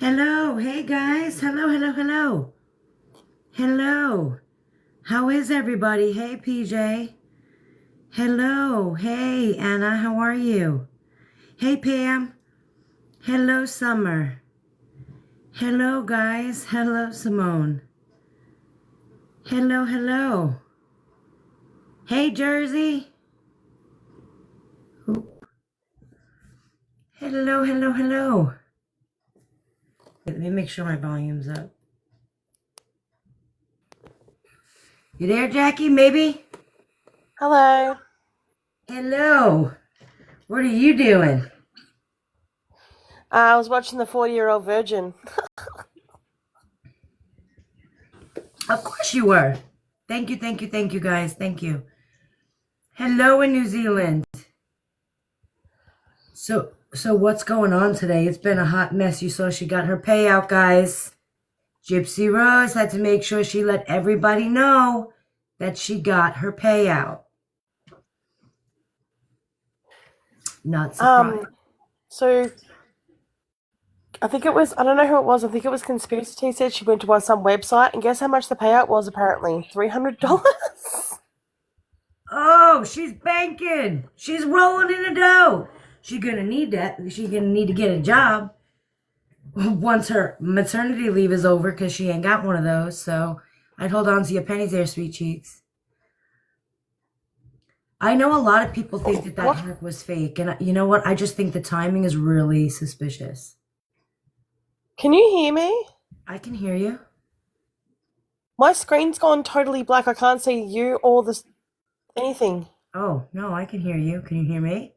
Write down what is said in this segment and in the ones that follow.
Hello, hey guys. Hello, hello, hello. Hello. How is everybody? Hey, PJ. Hello. Hey, Anna. How are you? Hey, Pam. Hello, Summer. Hello, guys. Hello, Simone. Hello, hello. Hey, Jersey. Oop. Hello, hello, hello. Let me make sure my volume's up. You there, Jackie? Maybe? Hello. Hello. What are you doing? I was watching The 40-Year-Old Virgin. Of course you were. Thank you, thank you, thank you, guys. Thank you. Hello in New Zealand. So what's going on today? It's been a hot mess. You saw she got her payout, guys. Gypsy Rose had to make sure she let everybody know that she got her payout. Not surprised. So I think it was, I don't know who it was, I think it was Conspiracy said she went to some website, and guess how much the payout was apparently? $300. Oh, she's banking. She's rolling in the dough. She's gonna need that. She's gonna need to get a job once her maternity leave is over, because she ain't got one of those. So I'd hold on to your pennies there, sweet cheeks. I know a lot of people think that hack was fake, and you know what? I just think the timing is really suspicious. Can you hear me? I can hear you. My screen's gone totally black. I can't see you or anything. Oh, no, I can hear you. Can you hear me?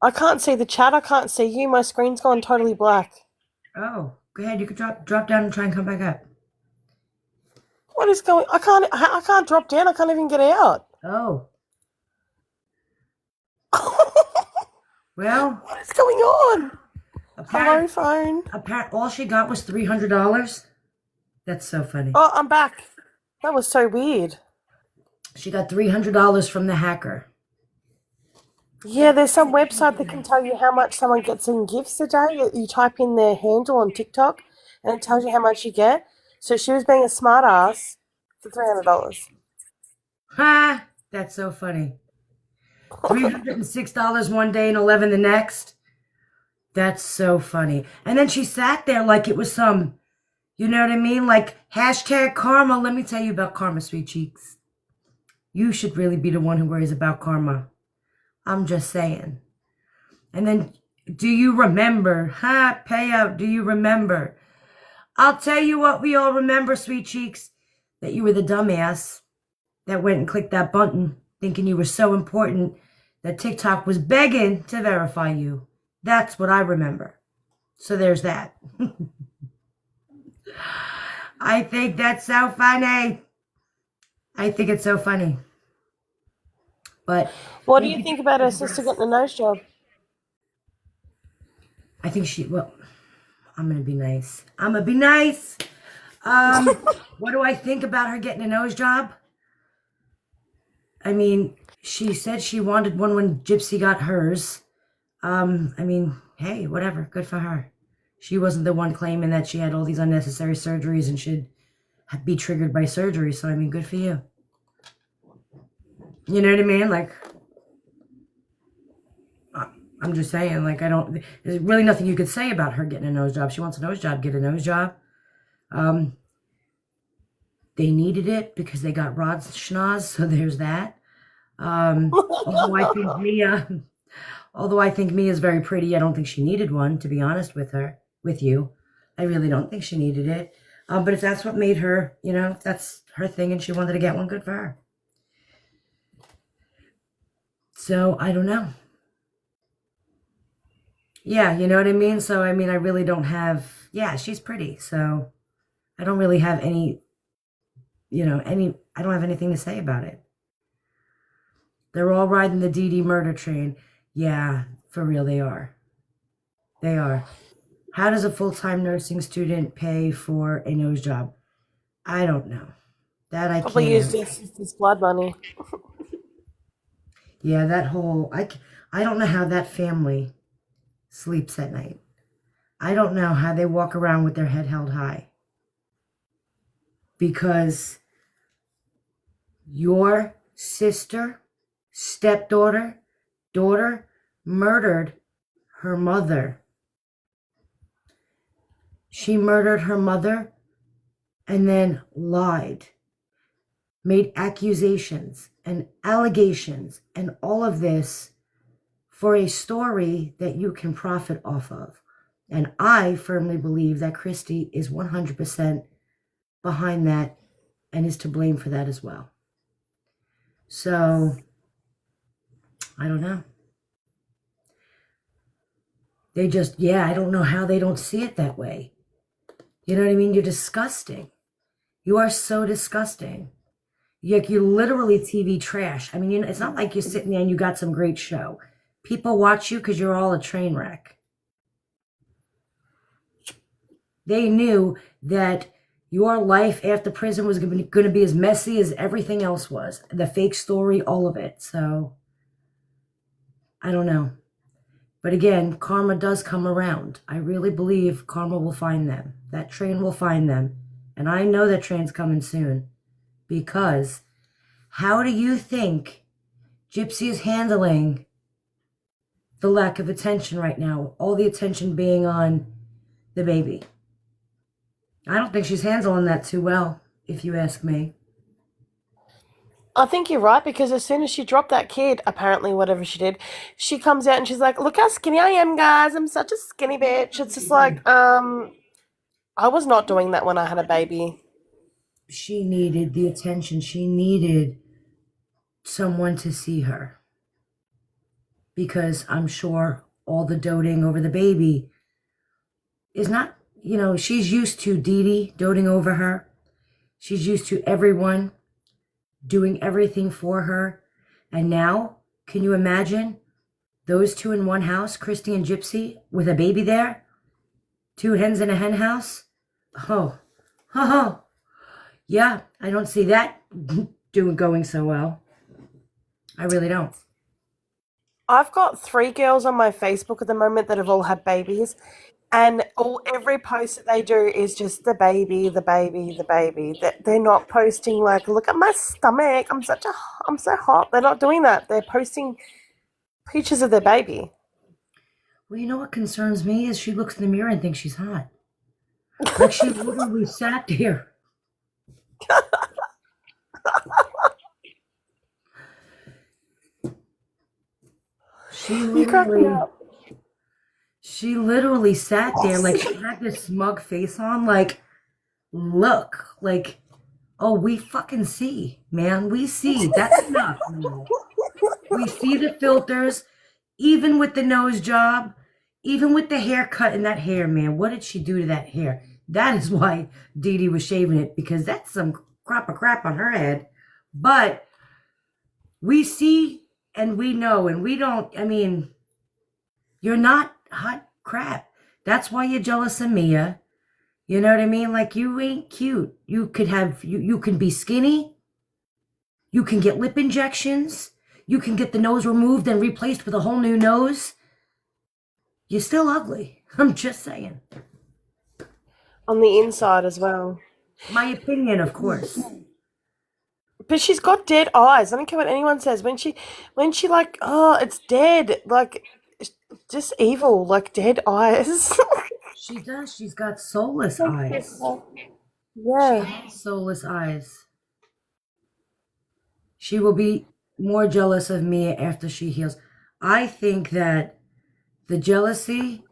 I can't see the chat. I can't see you. My screen's gone totally black. Oh, go ahead. You can drop down and try and come back up. What is going? I can't drop down. I can't even get out. Oh. Well, what is going on? Hello, phone. All she got was $300. That's so funny. Oh, I'm back. That was so weird. She got $300 from the hacker. Yeah, there's some website that can tell you how much someone gets in gifts a day. You type in their handle on TikTok, and it tells you how much you get. So she was being a smart ass for $300. Ha! That's so funny. $306 one day and $11 the next. That's so funny. And then she sat there like it was some, you know what I mean? Like hashtag karma. Let me tell you about karma, sweet cheeks. You should really be the one who worries about karma. I'm just saying. And then, do you remember? Payout, do you remember? I'll tell you what we all remember, sweet cheeks. That you were the dumbass that went and clicked that button thinking you were so important that TikTok was begging to verify you. That's what I remember. So there's that. I think that's so funny. I think it's so funny. But what do you think about her sister getting a nose job? I think I'm going to be nice. I'm going to be nice. What do I think about her getting a nose job? I mean, she said she wanted one when Gypsy got hers. I mean, hey, whatever. Good for her. She wasn't the one claiming that she had all these unnecessary surgeries and should be triggered by surgery. So, I mean, good for you. You know what I mean? Like, I'm just saying, like, there's really nothing you could say about her getting a nose job. She wants a nose job, get a nose job. They needed it because they got Rod schnoz, so there's that. Although I think Mia's very pretty, I don't think she needed one, to be honest with you. I really don't think she needed it. But if that's what made her, if that's her thing and she wanted to get one, good for her. So, I don't know. Yeah, you know what I mean? So, I mean, I really don't have, she's pretty. So, I don't really have I don't have anything to say about it. They're all riding the Dee Dee murder train. Yeah, for real, they are. They are. How does a full-time nursing student pay for a nose job? I don't know. That I Probably can't. use this blood money. Yeah, that whole, I don't know how that family sleeps at night. I don't know how they walk around with their head held high. Because your sister, stepdaughter, daughter murdered her mother. She murdered her mother and then lied, made accusations and allegations and all of this for a story that you can profit off of. And I firmly believe that Christy is 100% behind that and is to blame for that as well. So, I don't know. They just, I don't know how they don't see it that way. You know what I mean? You're disgusting. You are so disgusting. You're literally TV trash. I mean, it's not like you're sitting there and you got some great show. People watch you because you're all a train wreck. They knew that your life after prison was going to be as messy as everything else was. The fake story, all of it. So, I don't know. But again, karma does come around. I really believe karma will find them. That train will find them. And I know that train's coming soon. Because how do you think Gypsy is handling the lack of attention right now? All the attention being on the baby. I don't think she's handling that too well, if you ask me. I think you're right, because as soon as she dropped that kid, apparently whatever she did, she comes out and she's like, look how skinny I am, guys. I'm such a skinny bitch. It's just like, I was not doing that when I had a baby. She needed the attention. She needed someone to see her. Because I'm sure all the doting over the baby is not, she's used to Dee Dee doting over her. She's used to everyone doing everything for her. And now, can you imagine those two in one house, Christy and Gypsy, with a baby there? 2 hens in a hen house? Oh. Yeah, I don't see that going so well. I really don't. I've got 3 girls on my Facebook at the moment that have all had babies, and every post that they do is just the baby, the baby, the baby. They're not posting like, look at my stomach, I'm so hot. They're not doing that. They're posting pictures of their baby. Well, you know what concerns me is she looks in the mirror and thinks she's hot. Like she literally sat there. She literally sat there like she had this smug face on, like, look, like, oh, we fucking see, man. We see. That's enough. Man. We see the filters, even with the nose job, even with the haircut and that hair, man. What did she do to that hair? That is why Dee Dee was shaving it, because that's some crap on her head. But we see and we know, and we don't, I mean, you're not hot crap. That's why you're jealous of Mia. You know what I mean? Like, you ain't cute. You could have, you can be skinny. You can get lip injections. You can get the nose removed and replaced with a whole new nose. You're still ugly. I'm just saying. On the inside as well. My opinion, of course. But she's got dead eyes. I don't care what anyone says. When she like, oh, it's dead. Like, just evil, like dead eyes. She does. She's got soulless eyes. Yeah. She has soulless eyes. She will be more jealous of Mia after she heals. I think that the jealousy,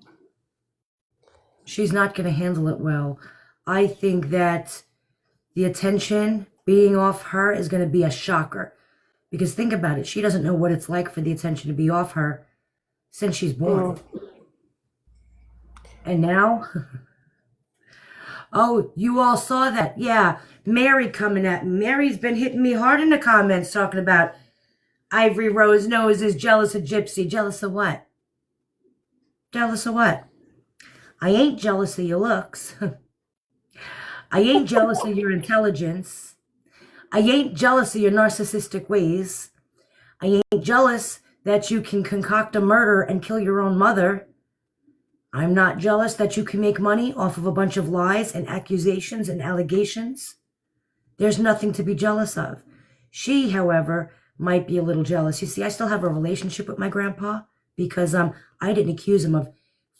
she's not going to handle it well. I think that the attention being off her is going to be a shocker. Because think about it. She doesn't know what it's like for the attention to be off her since she's born. And now, oh, you all saw that. Yeah, Mary coming at me. Mary's been hitting me hard in the comments talking about Ivory Rose Nose is jealous of Gypsy. Jealous of what? Jealous of what? I ain't jealous of your looks. I ain't jealous of your intelligence. I ain't jealous of your narcissistic ways. I ain't jealous that you can concoct a murder and kill your own mother. I'm not jealous that you can make money off of a bunch of lies and accusations and allegations. There's nothing to be jealous of. She, however, might be a little jealous. You see, I still have a relationship with my grandpa because I didn't accuse him of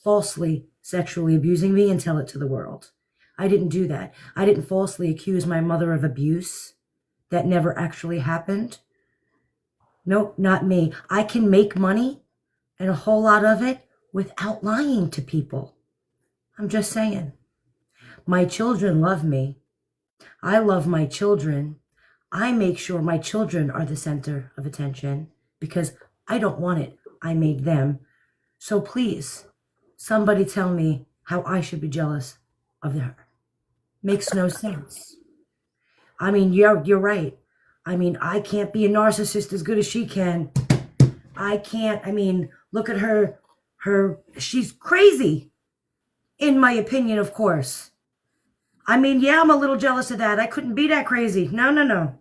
falsely sexually abusing me and tell it to the world. I didn't do that. I didn't falsely accuse my mother of abuse. That never actually happened. Nope, not me. I can make money and a whole lot of it without lying to people. I'm just saying. My children love me. I love my children. I make sure my children are the center of attention because I don't want it. I made them. So please, somebody tell me how I should be jealous of her. Makes no sense. I mean, you're right. I mean, I can't be a narcissist as good as she can. I can't. I mean, look at her. She's crazy, in my opinion, of course. I mean, yeah, I'm a little jealous of that. I couldn't be that crazy. No.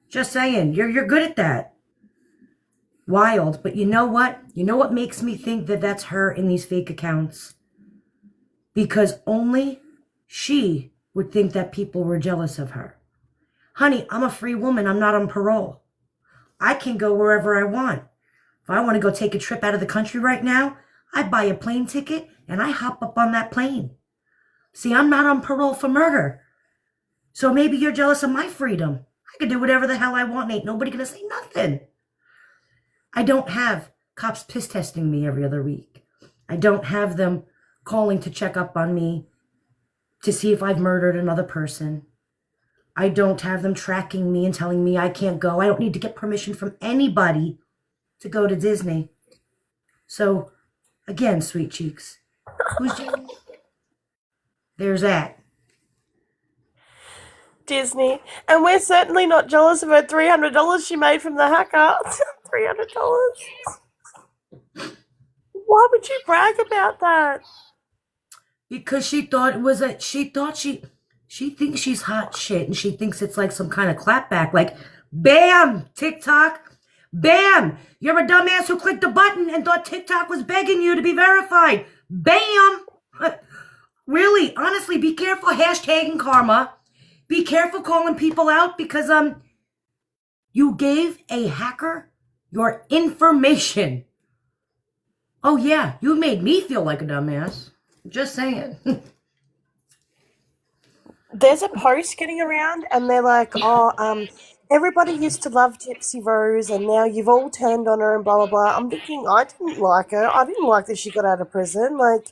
Just saying, you're good at that. Wild. But you know what? You know what makes me think that that's her in these fake accounts? Because only she would think that people were jealous of her. Honey, I'm a free woman. I'm not on parole. I can go wherever I want. If I want to go take a trip out of the country right now, I buy a plane ticket and I hop up on that plane. See, I'm not on parole for murder. So maybe you're jealous of my freedom. I can do whatever the hell I want. Ain't nobody going to say nothing. I don't have cops piss testing me every other week. I don't have them calling to check up on me to see if I've murdered another person. I don't have them tracking me and telling me I can't go. I don't need to get permission from anybody to go to Disney. So, again, sweet cheeks, who's jealous? There's that. Disney. And we're certainly not jealous of her $300 she made from the hacker. $300. Why would you brag about that? Because she thought it was she thinks she's hot shit and she thinks it's like some kind of clapback. Like, bam, TikTok. Bam, you're a dumbass who clicked the button and thought TikTok was begging you to be verified. Bam. Really, honestly, be careful hashtagging karma. Be careful calling people out because you gave a hacker your information. Oh yeah, you made me feel like a dumbass. Just saying. There's a post getting around and they're like, everybody used to love Gypsy Rose and now you've all turned on her and blah, blah, blah. I'm thinking, I didn't like her. I didn't like that she got out of prison. Like,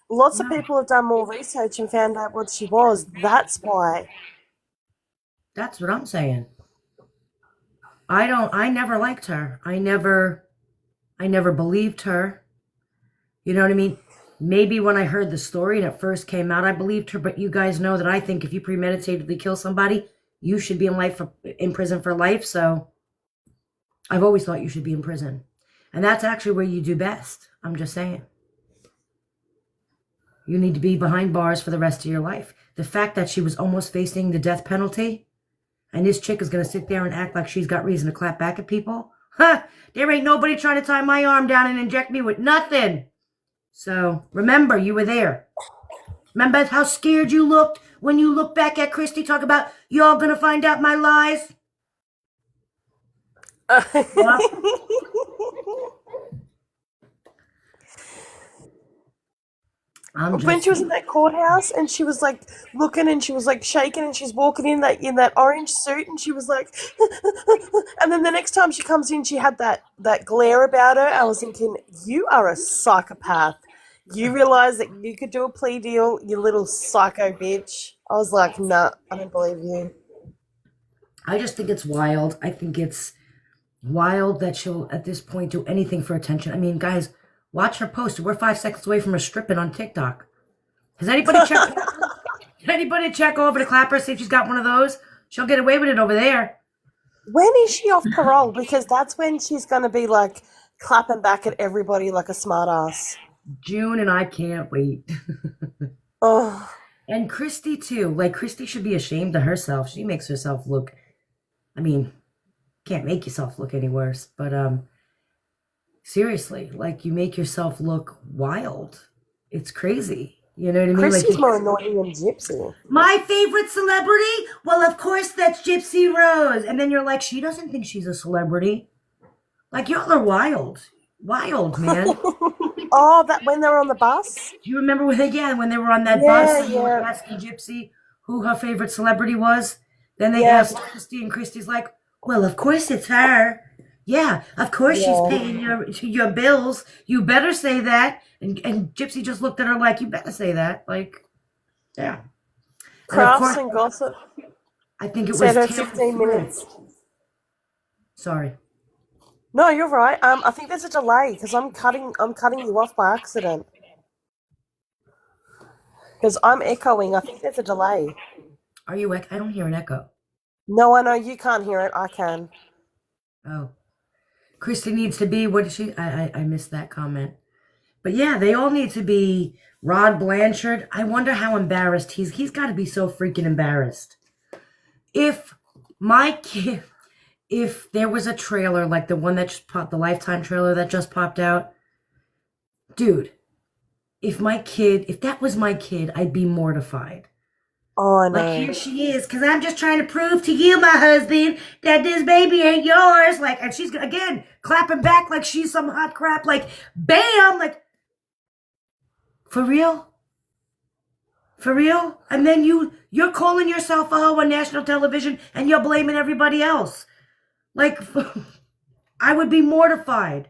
lots of people have done more research and found out what she was. That's why. That's what I'm saying. I never liked her. I never believed her. You know what I mean? Maybe when I heard the story and it first came out, I believed her, but you guys know that I think if you premeditatedly kill somebody, you should be in prison for life. So I've always thought you should be in prison. And that's actually where you do best. I'm just saying. You need to be behind bars for the rest of your life. The fact that she was almost facing the death penalty and this chick is going to sit there and act like she's got reason to clap back at people. There ain't nobody trying to tie my arm down and inject me with nothing. So remember, you were there. Remember how scared you looked when you looked back at Christy talk about, y'all going to find out my lies? When she was in that courthouse and she was like looking and she was like shaking and she's walking in that orange suit and she was like, and then the next time she comes in, she had that glare about her. I was thinking, you are a psychopath. You realize that you could do a plea deal, you little psycho bitch. I was like, nah, I don't believe you. I just think it's wild. I think it's wild that she'll at this point do anything for attention. I mean, guys, watch her post. We're 5 seconds away from her stripping on TikTok. Has anybody checked? Anybody check over to Clapper, see if she's got one of those? She'll get away with it over there. When is she off parole? Because that's when she's going to be like clapping back at everybody like a smart ass. June, and I can't wait. Oh. And Christy too. Like, Christy should be ashamed of herself. She makes herself look, I mean, can't make yourself look any worse. But seriously, like, you make yourself look wild. It's crazy. You know what I mean? Chrissy's more annoying than Gypsy. My favorite celebrity? Well, of course, that's Gypsy Rose. And then you're like, she doesn't think she's a celebrity. Like, y'all are wild. Wild, man. Oh, that when they were on the bus? Do you remember when they were on that bus and they were asking Gypsy who her favorite celebrity was? Then they asked Christy, and Christy's like, well, of course it's her. Yeah, of course she's paying your bills. You better say that. And Gypsy just looked at her like, you better say that. Like, yeah. Crafts and gossip. I think it said was her 15 minutes. Sorry. No, you're right. I think there's a delay because I'm cutting you off by accident. Because I'm echoing. I think there's a delay. Are you? I don't hear an echo. No, I know you can't hear it. I can. Oh, Christy needs to be. What is she? I missed that comment. But yeah, they all need to be. Rod Blanchard. I wonder how embarrassed he's got to be. So freaking embarrassed. If there was a trailer like the one that just popped, the Lifetime trailer that just popped out, dude. If that was my kid, I'd be mortified. Oh, no. Like, here she is, because I'm just trying to prove to you, my husband, that this baby ain't yours. Like, and she's, again, clapping back like she's some hot crap. Like, bam! Like, for real? For real? And then you're calling yourself a hoe on national television, and you're blaming everybody else. Like, I would be mortified.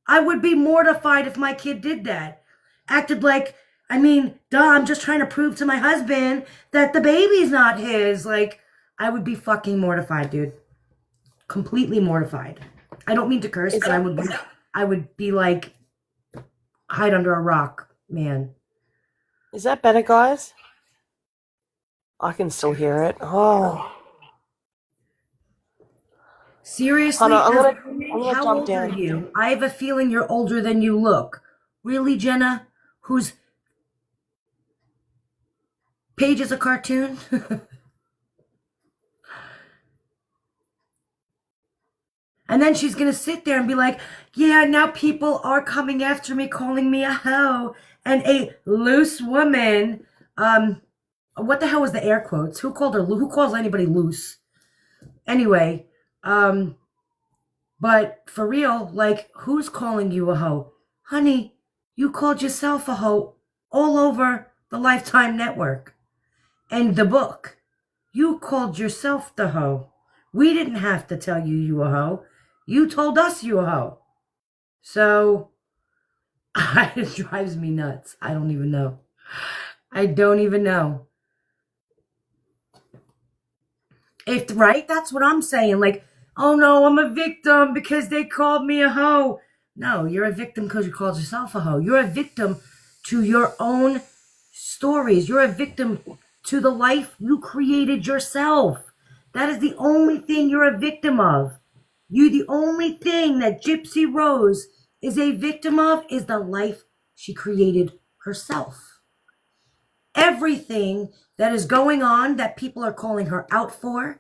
I would be mortified if my kid did that. Acted like, I'm just trying to prove to my husband that the baby's not his. Like, I would be fucking mortified, dude. Completely mortified. I don't mean to curse, but I would be like, hide under a rock, man. Is that better, guys? I can still hear it. Oh. Seriously? I'm gonna how jump old down. are you? I have a feeling you're older than you look. Really, Jenna? Whose page is a cartoon? And then she's going to sit there and be like, yeah, now people are coming after me, calling me a hoe and a loose woman. What the hell was the air quotes? Who calls anybody loose? Anyway, but for real, like, who's calling you a hoe? Honey, you called yourself a hoe all over the Lifetime network. And the book. You called yourself the hoe. We didn't have to tell you a hoe. You told us you a hoe. So, it drives me nuts. I don't even know. Right? That's what I'm saying. Like, oh no, I'm a victim because they called me a hoe. No, you're a victim because you called yourself a hoe. You're a victim to your own stories. You're a victim to the life you created yourself. That is the only thing you're a victim of. The only thing that Gypsy Rose is a victim of is the life she created herself. Everything that is going on that people are calling her out for,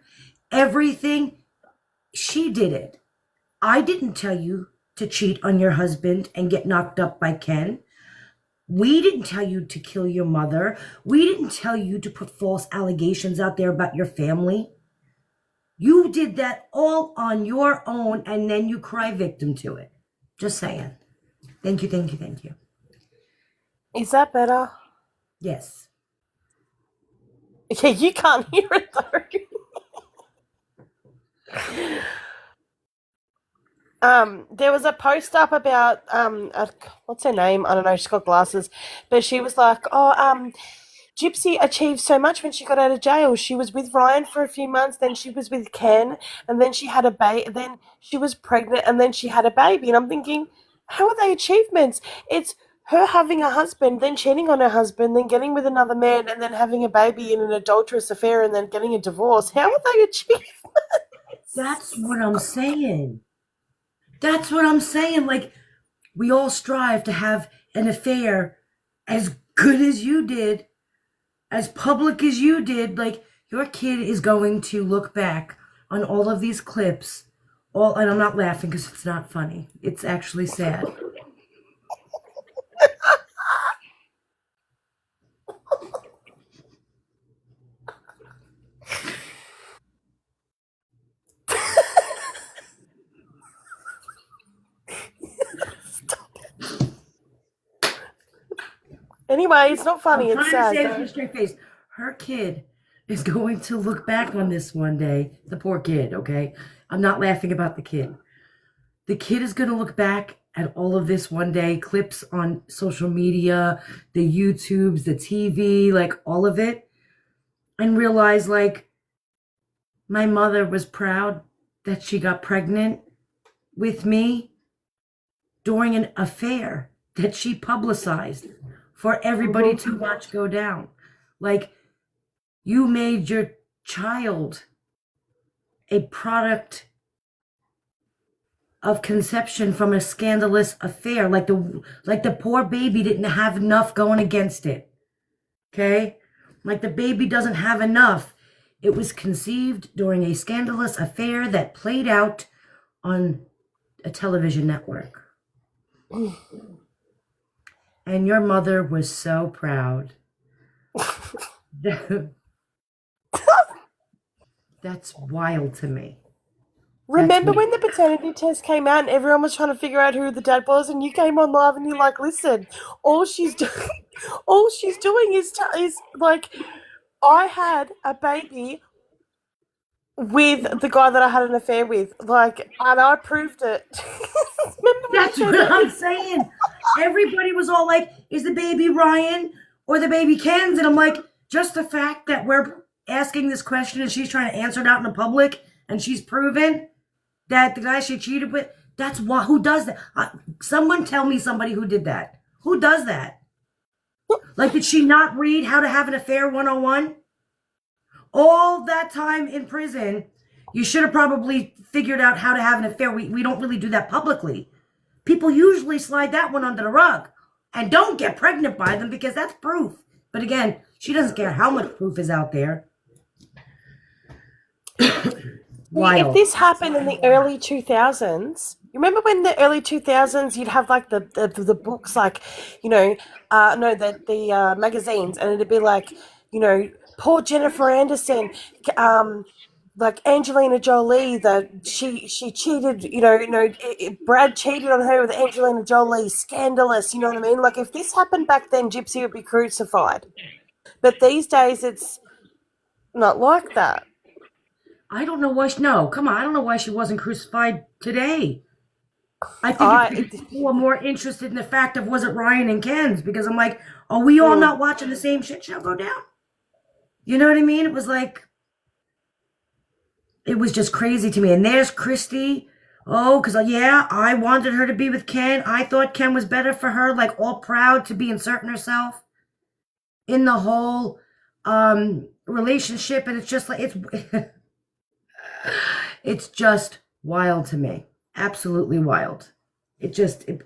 everything, she did it. I didn't tell you to cheat on your husband and get knocked up by Ken. We didn't tell you to kill your mother. We didn't tell you to put false allegations out there about your family. You did that all on your own, and then you cry victim to it. Just saying. Thank you. Is that better? Yes. Okay, you can't hear it though. There was a post up about what's her name? I don't know. She's got glasses, but she was like, Gypsy achieved so much when she got out of jail. She was with Ryan for a few months, then she was with Ken, and then she had a baby. Then she was pregnant, and then she had a baby. And I'm thinking, how are they achievements? It's her having a husband, then cheating on her husband, then getting with another man, and then having a baby in an adulterous affair, and then getting a divorce. How are they achievements? That's what I'm saying. Like, we all strive to have an affair as good as you did, as public as you did. Like, your kid is going to look back on all of these clips, and I'm not laughing because it's not funny. It's actually sad. Anyway, it's not funny. I'm It's trying to sad. say this with a straight face. Her kid is going to look back on this one day. The poor kid, okay? I'm not laughing about the kid. The kid is going to look back at all of this one day, clips on social media, the YouTubes, the TV, like all of it, and realize, like, my mother was proud that she got pregnant with me during an affair that she publicized for everybody to watch go down. Like, you made your child a product of conception from a scandalous affair. Like the poor baby didn't have enough going against it. Okay? Like, the baby doesn't have enough. It was conceived during a scandalous affair that played out on a television network. And your mother was so proud. That's wild to me. Remember when the paternity test came out and everyone was trying to figure out who the dad was, and you came on live and you're like, listen, all she's doing is like, I had a baby with the guy that I had an affair with, like, and I proved it. That's what I'm saying. Everybody was all like, is the baby Ryan or the baby Ken's? And I'm like, just the fact that we're asking this question and she's trying to answer it out in the public and she's proven that the guy she cheated with, that's why. Who does that? Someone tell me somebody who did that. Who does that? Like, did she not read How to Have an Affair 101? All that time in prison, you should have probably figured out how to have an affair. We don't really do that publicly. People usually slide that one under the rug and don't get pregnant by them because that's proof. But again, she doesn't care how much proof is out there. If this happened in the early 2000s, you remember when the early 2000s you'd have like the books, like, you know, the magazines, and it'd be like, you know, poor Jennifer Anderson, like Angelina Jolie, that she cheated, Brad cheated on her with Angelina Jolie, scandalous, you know what I mean? Like, if this happened back then, Gypsy would be crucified. But these days it's not like that. I don't know why. I don't know why she wasn't crucified today. I think people are more interested in the fact of, was it Ryan and Ken's? Because I'm like, are we all not watching the same shit show go down? You know what I mean? It was like, it was just crazy to me. And there's Christy. Oh, because, I wanted her to be with Ken. I thought Ken was better for her, like, all proud to be inserting herself in the whole relationship. And it's just like, it's just wild to me. Absolutely wild. Imagine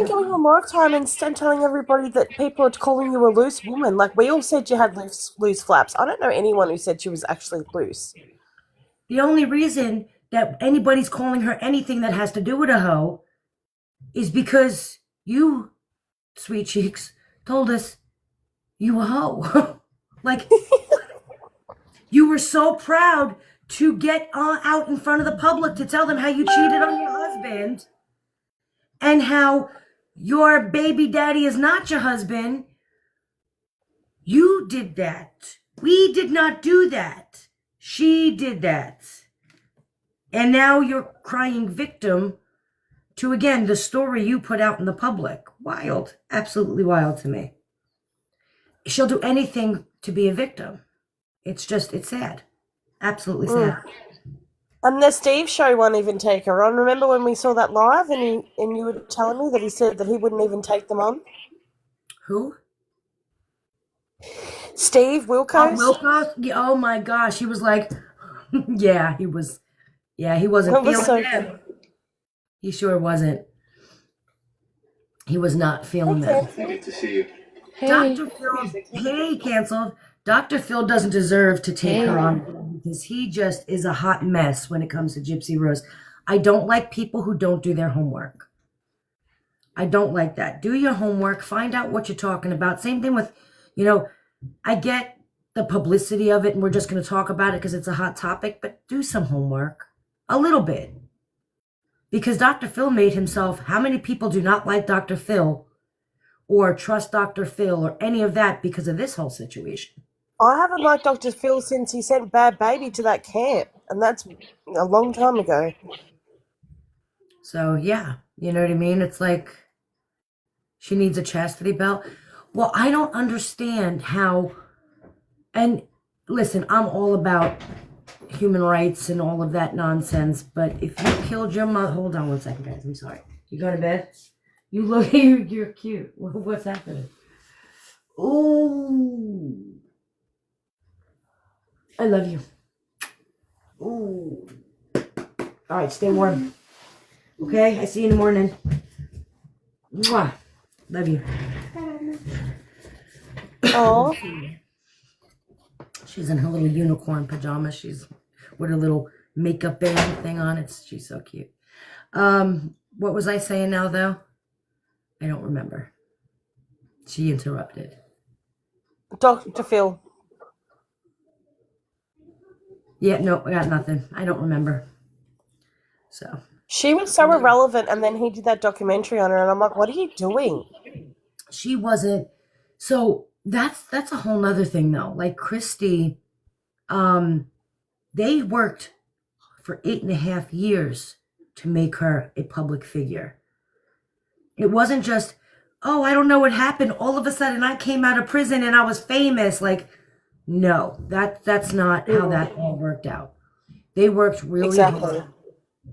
going on Lifetime and telling everybody that people are calling you a loose woman. Like, we all said you had loose flaps. I don't know anyone who said she was actually loose. The only reason that anybody's calling her anything that has to do with a hoe is because you, Sweet Cheeks, told us you a hoe. Like, you were so proud to get out in front of the public to tell them how you cheated on your husband and how your baby daddy is not your husband. You did that. We did not do that. She did that. And now you're crying victim to, again, the story you put out in the public. Wild. Absolutely wild to me. She'll do anything to be a victim. It's sad. Absolutely sad. And the Steve show won't even take her on. Remember when we saw that live and you were telling me that he said that he wouldn't even take them on? Who? Steve Wilkos. Oh my gosh. He was like, he wasn't feeling them. He sure wasn't. He was not feeling them. Good to see you. Hey. Dr. Phil, canceled. Dr. Phil doesn't deserve to take her on because he just is a hot mess when it comes to Gypsy Rose. I don't like people who don't do their homework. I don't like that. Do your homework. Find out what you're talking about. Same thing with, I get the publicity of it and we're just going to talk about it because it's a hot topic, but do some homework. A little bit. Because Dr. Phil made himself, how many people do not like Dr. Phil or trust Dr. Phil or any of that because of this whole situation. I haven't liked Dr. Phil since he sent Bad Baby to that camp, and that's a long time ago. So, yeah, you know what I mean? It's like she needs a chastity belt. Well, I don't understand how, and listen, I'm all about human rights and all of that nonsense, but if you killed your mother, hold on one second, guys, I'm sorry. You go to bed? You look, you're cute. What's happening? Ooh. I love you. Ooh. All right, stay warm. Okay, I see you in the morning. Mwah. Love you. Oh, She's in her little unicorn pajamas. She's with a little makeup band thing on. She's so cute. What was I saying now, though? I don't remember. She interrupted. Dr. Phil. Yeah, no, I got nothing. I don't remember. So. She was so irrelevant, and then he did that documentary on her, and I'm like, what are you doing? She wasn't. So that's a whole nother thing, though. Like Christy, they worked for 8.5 years to make her a public figure. It wasn't just, oh, I don't know what happened. All of a sudden I came out of prison and I was famous. Like, no, that's not how that all worked out. They worked really hard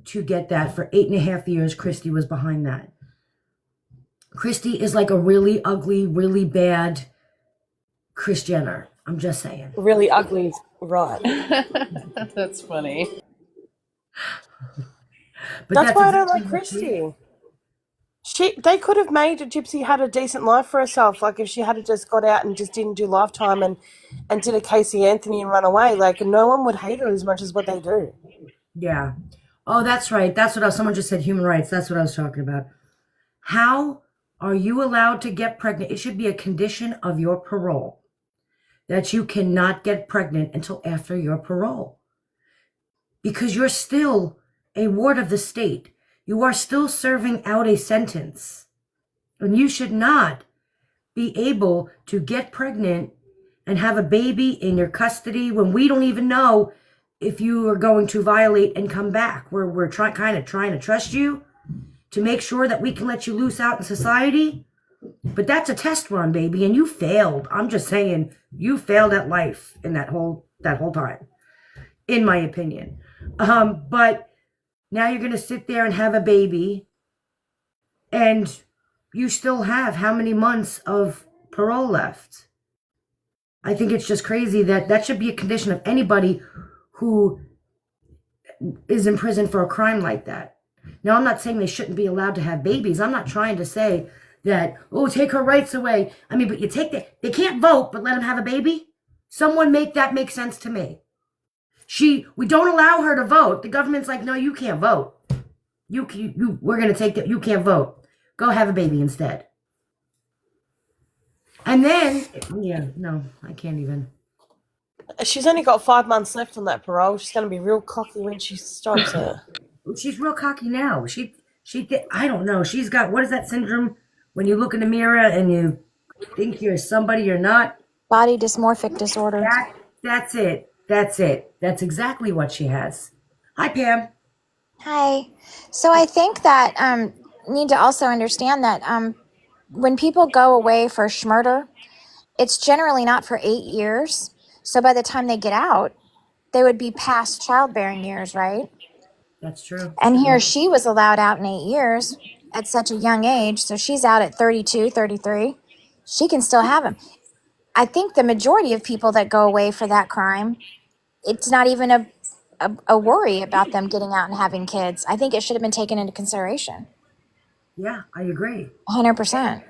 to get that. For 8.5 years, Christy was behind that. Christy is like a really ugly, really bad Kris Jenner. I'm just saying. Really ugly, right. That's funny. But That's why I don't like exactly what Christy. They could have made Gypsy had a decent life for herself. Like if she had just got out and just didn't do Lifetime and did a Casey Anthony and run away, like no one would hate her as much as what they do. Yeah. Oh, that's right. That's what someone just said, human rights. That's what I was talking about. How are you allowed to get pregnant? It should be a condition of your parole that you cannot get pregnant until after your parole. Because you're still a ward of the state. You are still serving out a sentence. And you should not be able to get pregnant and have a baby in your custody when we don't even know if you are going to violate and come back. We're trying to trust you to make sure that we can let you loose out in society. But that's a test run, baby, and you failed. I'm just saying, you failed at life in that whole time, in my opinion. But now you're going to sit there and have a baby, and you still have how many months of parole left? I think it's just crazy that should be a condition of anybody who is in prison for a crime like that. Now, I'm not saying they shouldn't be allowed to have babies. I'm not trying to say that, oh, take her rights away. I mean, but they can't vote, but let them have a baby? Someone make that make sense to me. We don't allow her to vote. The government's like, no, you can't vote. We're going to take that. You can't vote. Go have a baby instead. And then, yeah, no, I can't even. She's only got 5 months left on that parole. She's going to be real cocky when she stops her. She's real cocky now. I don't know. She's got, what is that syndrome? When you look in the mirror and you think you're somebody you're not. Body dysmorphic disorder. That's it. That's exactly what she has. Hi, Pam. Hi. So I think that need to also understand that when people go away for schmurder, it's generally not for 8 years. So by the time they get out, they would be past childbearing years, right? That's true. And here she was allowed out in 8 years at such a young age. So she's out at 32, 33. She can still have him. I think the majority of people that go away for that crime, it's not even a worry about them getting out and having kids. I think it should have been taken into consideration. Yeah, I agree. 100%.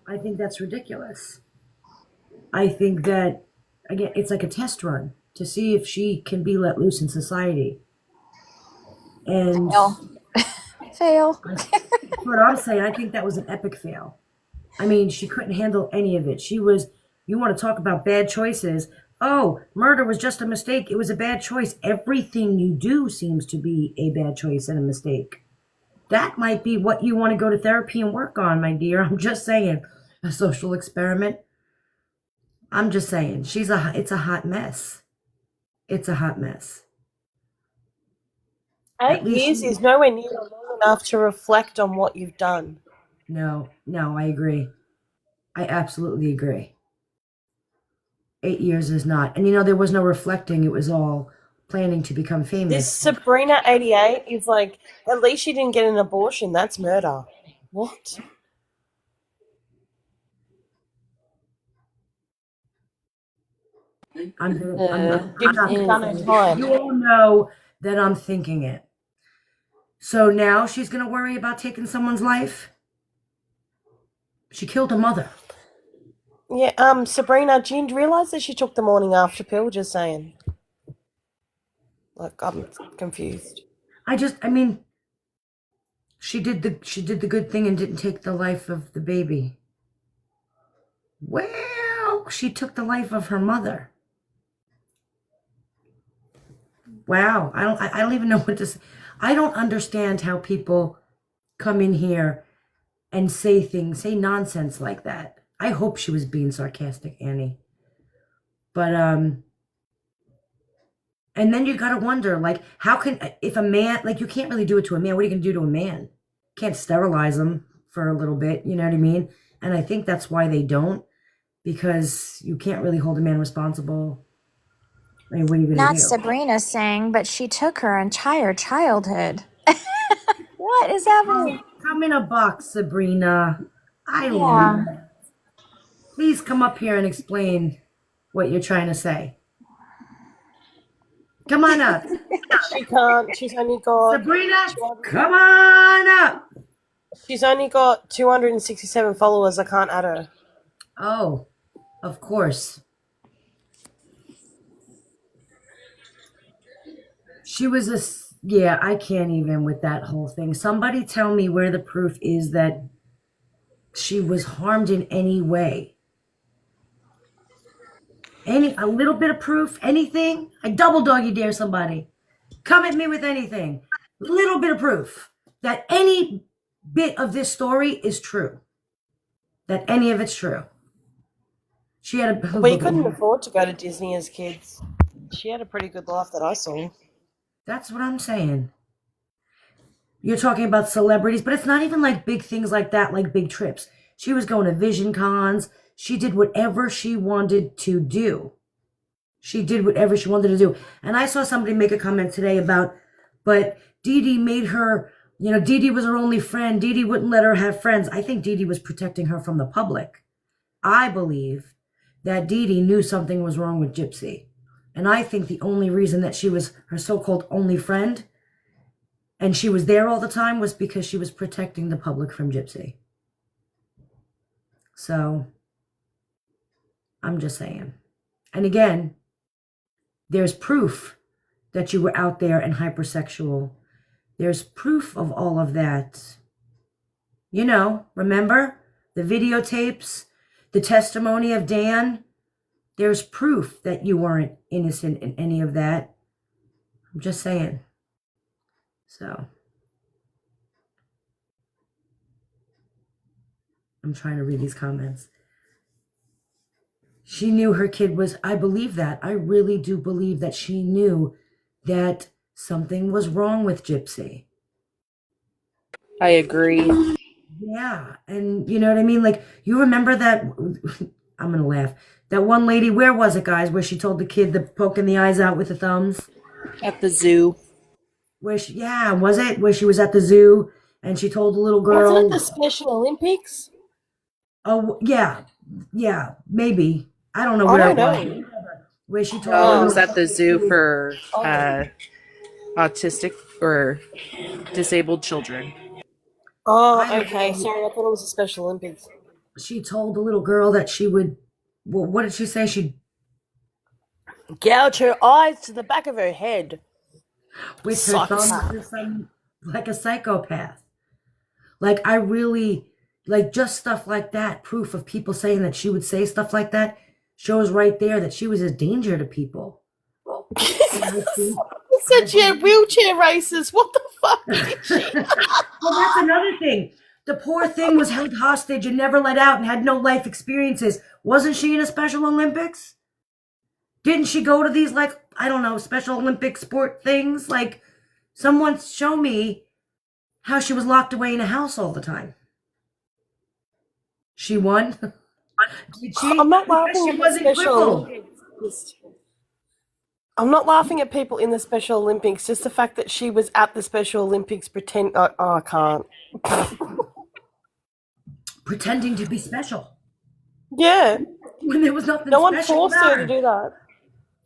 I think that's ridiculous. I think that, again, it's like a test run to see if she can be let loose in society. And Fail. That's what I'm saying. I think that was an epic fail. I mean, she couldn't handle any of it. You want to talk about bad choices. Oh, murder was just a mistake. It was a bad choice. Everything you do seems to be a bad choice and a mistake. That might be what you want to go to therapy and work on, my dear. I'm just saying. a social experiment. I'm just saying, it's a hot mess. It's a hot mess. 8 years is nowhere near long enough to reflect on what you've done. No, I agree. I absolutely agree. 8 years is not. And there was no reflecting. It was all planning to become famous. This Sabrina 88 is like, at least she didn't get an abortion. That's murder. What? I'm You've not done her time. You all know that I'm thinking it. So now she's going to worry about taking someone's life? She killed her mother. Yeah, Sabrina, do you realise that she took the morning after pill? Just saying. Like, I'm confused. She did the good thing and didn't take the life of the baby. Well, she took the life of her mother. Wow, I don't even know what to say. I don't understand how people come in here and say nonsense like that. I hope she was being sarcastic, Annie. But and then you gotta wonder, like, if a man, like, you can't really do it to a man. What are you gonna do to a man? Can't sterilize him for a little bit, you know what I mean? And I think that's why they don't, because you can't really hold a man responsible. I mean, what are you gonna Not do? Sabrina saying, but she took her entire childhood. What is happening? Come in a box, Sabrina. Yeah. Please come up here and explain what you're trying to say. Come on up. She can't. She's only got... Sabrina, come on up. She's only got 267 followers. I can't add her. Oh, of course. She was yeah, I can't even with that whole thing. Somebody tell me where the proof is that she was harmed in any way. A little bit of proof, anything? I double doggy dare somebody. Come at me with anything. Little bit of proof that any bit of this story is true. That any of it's true. She had a... We couldn't afford to go to Disney as kids. She had a pretty good life that I saw. That's what I'm saying. You're talking about celebrities, but it's not even like big things like that, like big trips. She was going to Vision Cons. She did whatever she wanted to do. And I saw somebody make a comment today about, but Dee Dee made her, Dee Dee was her only friend. Dee Dee wouldn't let her have friends. I think Dee Dee was protecting her from the public. I believe that Dee Dee knew something was wrong with Gypsy. And I think the only reason that she was her so-called only friend and she was there all the time was because she was protecting the public from Gypsy. So, I'm just saying. And again, there's proof that you were out there and hypersexual. There's proof of all of that. Remember the videotapes, the testimony of Dan? There's proof that you weren't innocent in any of that. I'm just saying. So, I'm trying to read these comments. She knew her kid was, I believe that. I really do believe that she knew that something was wrong with Gypsy. I agree. Yeah. And you know what I mean? Like, you remember that, I'm going to laugh. That one lady, where was it, guys, where she told the kid to poking the eyes out with the thumbs? At the zoo. Was it? Where she was at the zoo and she told the little girl. Wasn't it the Special Olympics? Oh, yeah. Yeah, maybe. I don't know where it was. Where she told Oh, it was at the zoo for autistic or disabled children. Oh, okay. Sorry, I thought it was the Special Olympics. She told the little girl that she would, well, what did she say? She'd gouge her eyes to the back of her head. With her thumbs, like a psychopath. Like, I really, like, just stuff like that, proof of people saying that she would say stuff like that, shows right there that she was a danger to people. You said she had wheelchair races. What the fuck did she? Well, that's another thing. The poor thing was held hostage and never let out and had no life experiences. Wasn't she in a Special Olympics? Didn't she go to these, like, I don't know, Special Olympic sport things? Like, someone show me how she was locked away in a house all the time. She won? Did she? I'm not Because laughing she at the wasn't Special crippled. Olympics. I'm not laughing at people in the Special Olympics. Just the fact that she was at the Special Olympics I can't. Pretending to be special. Yeah. When there was nothing No one special forced about her to do that.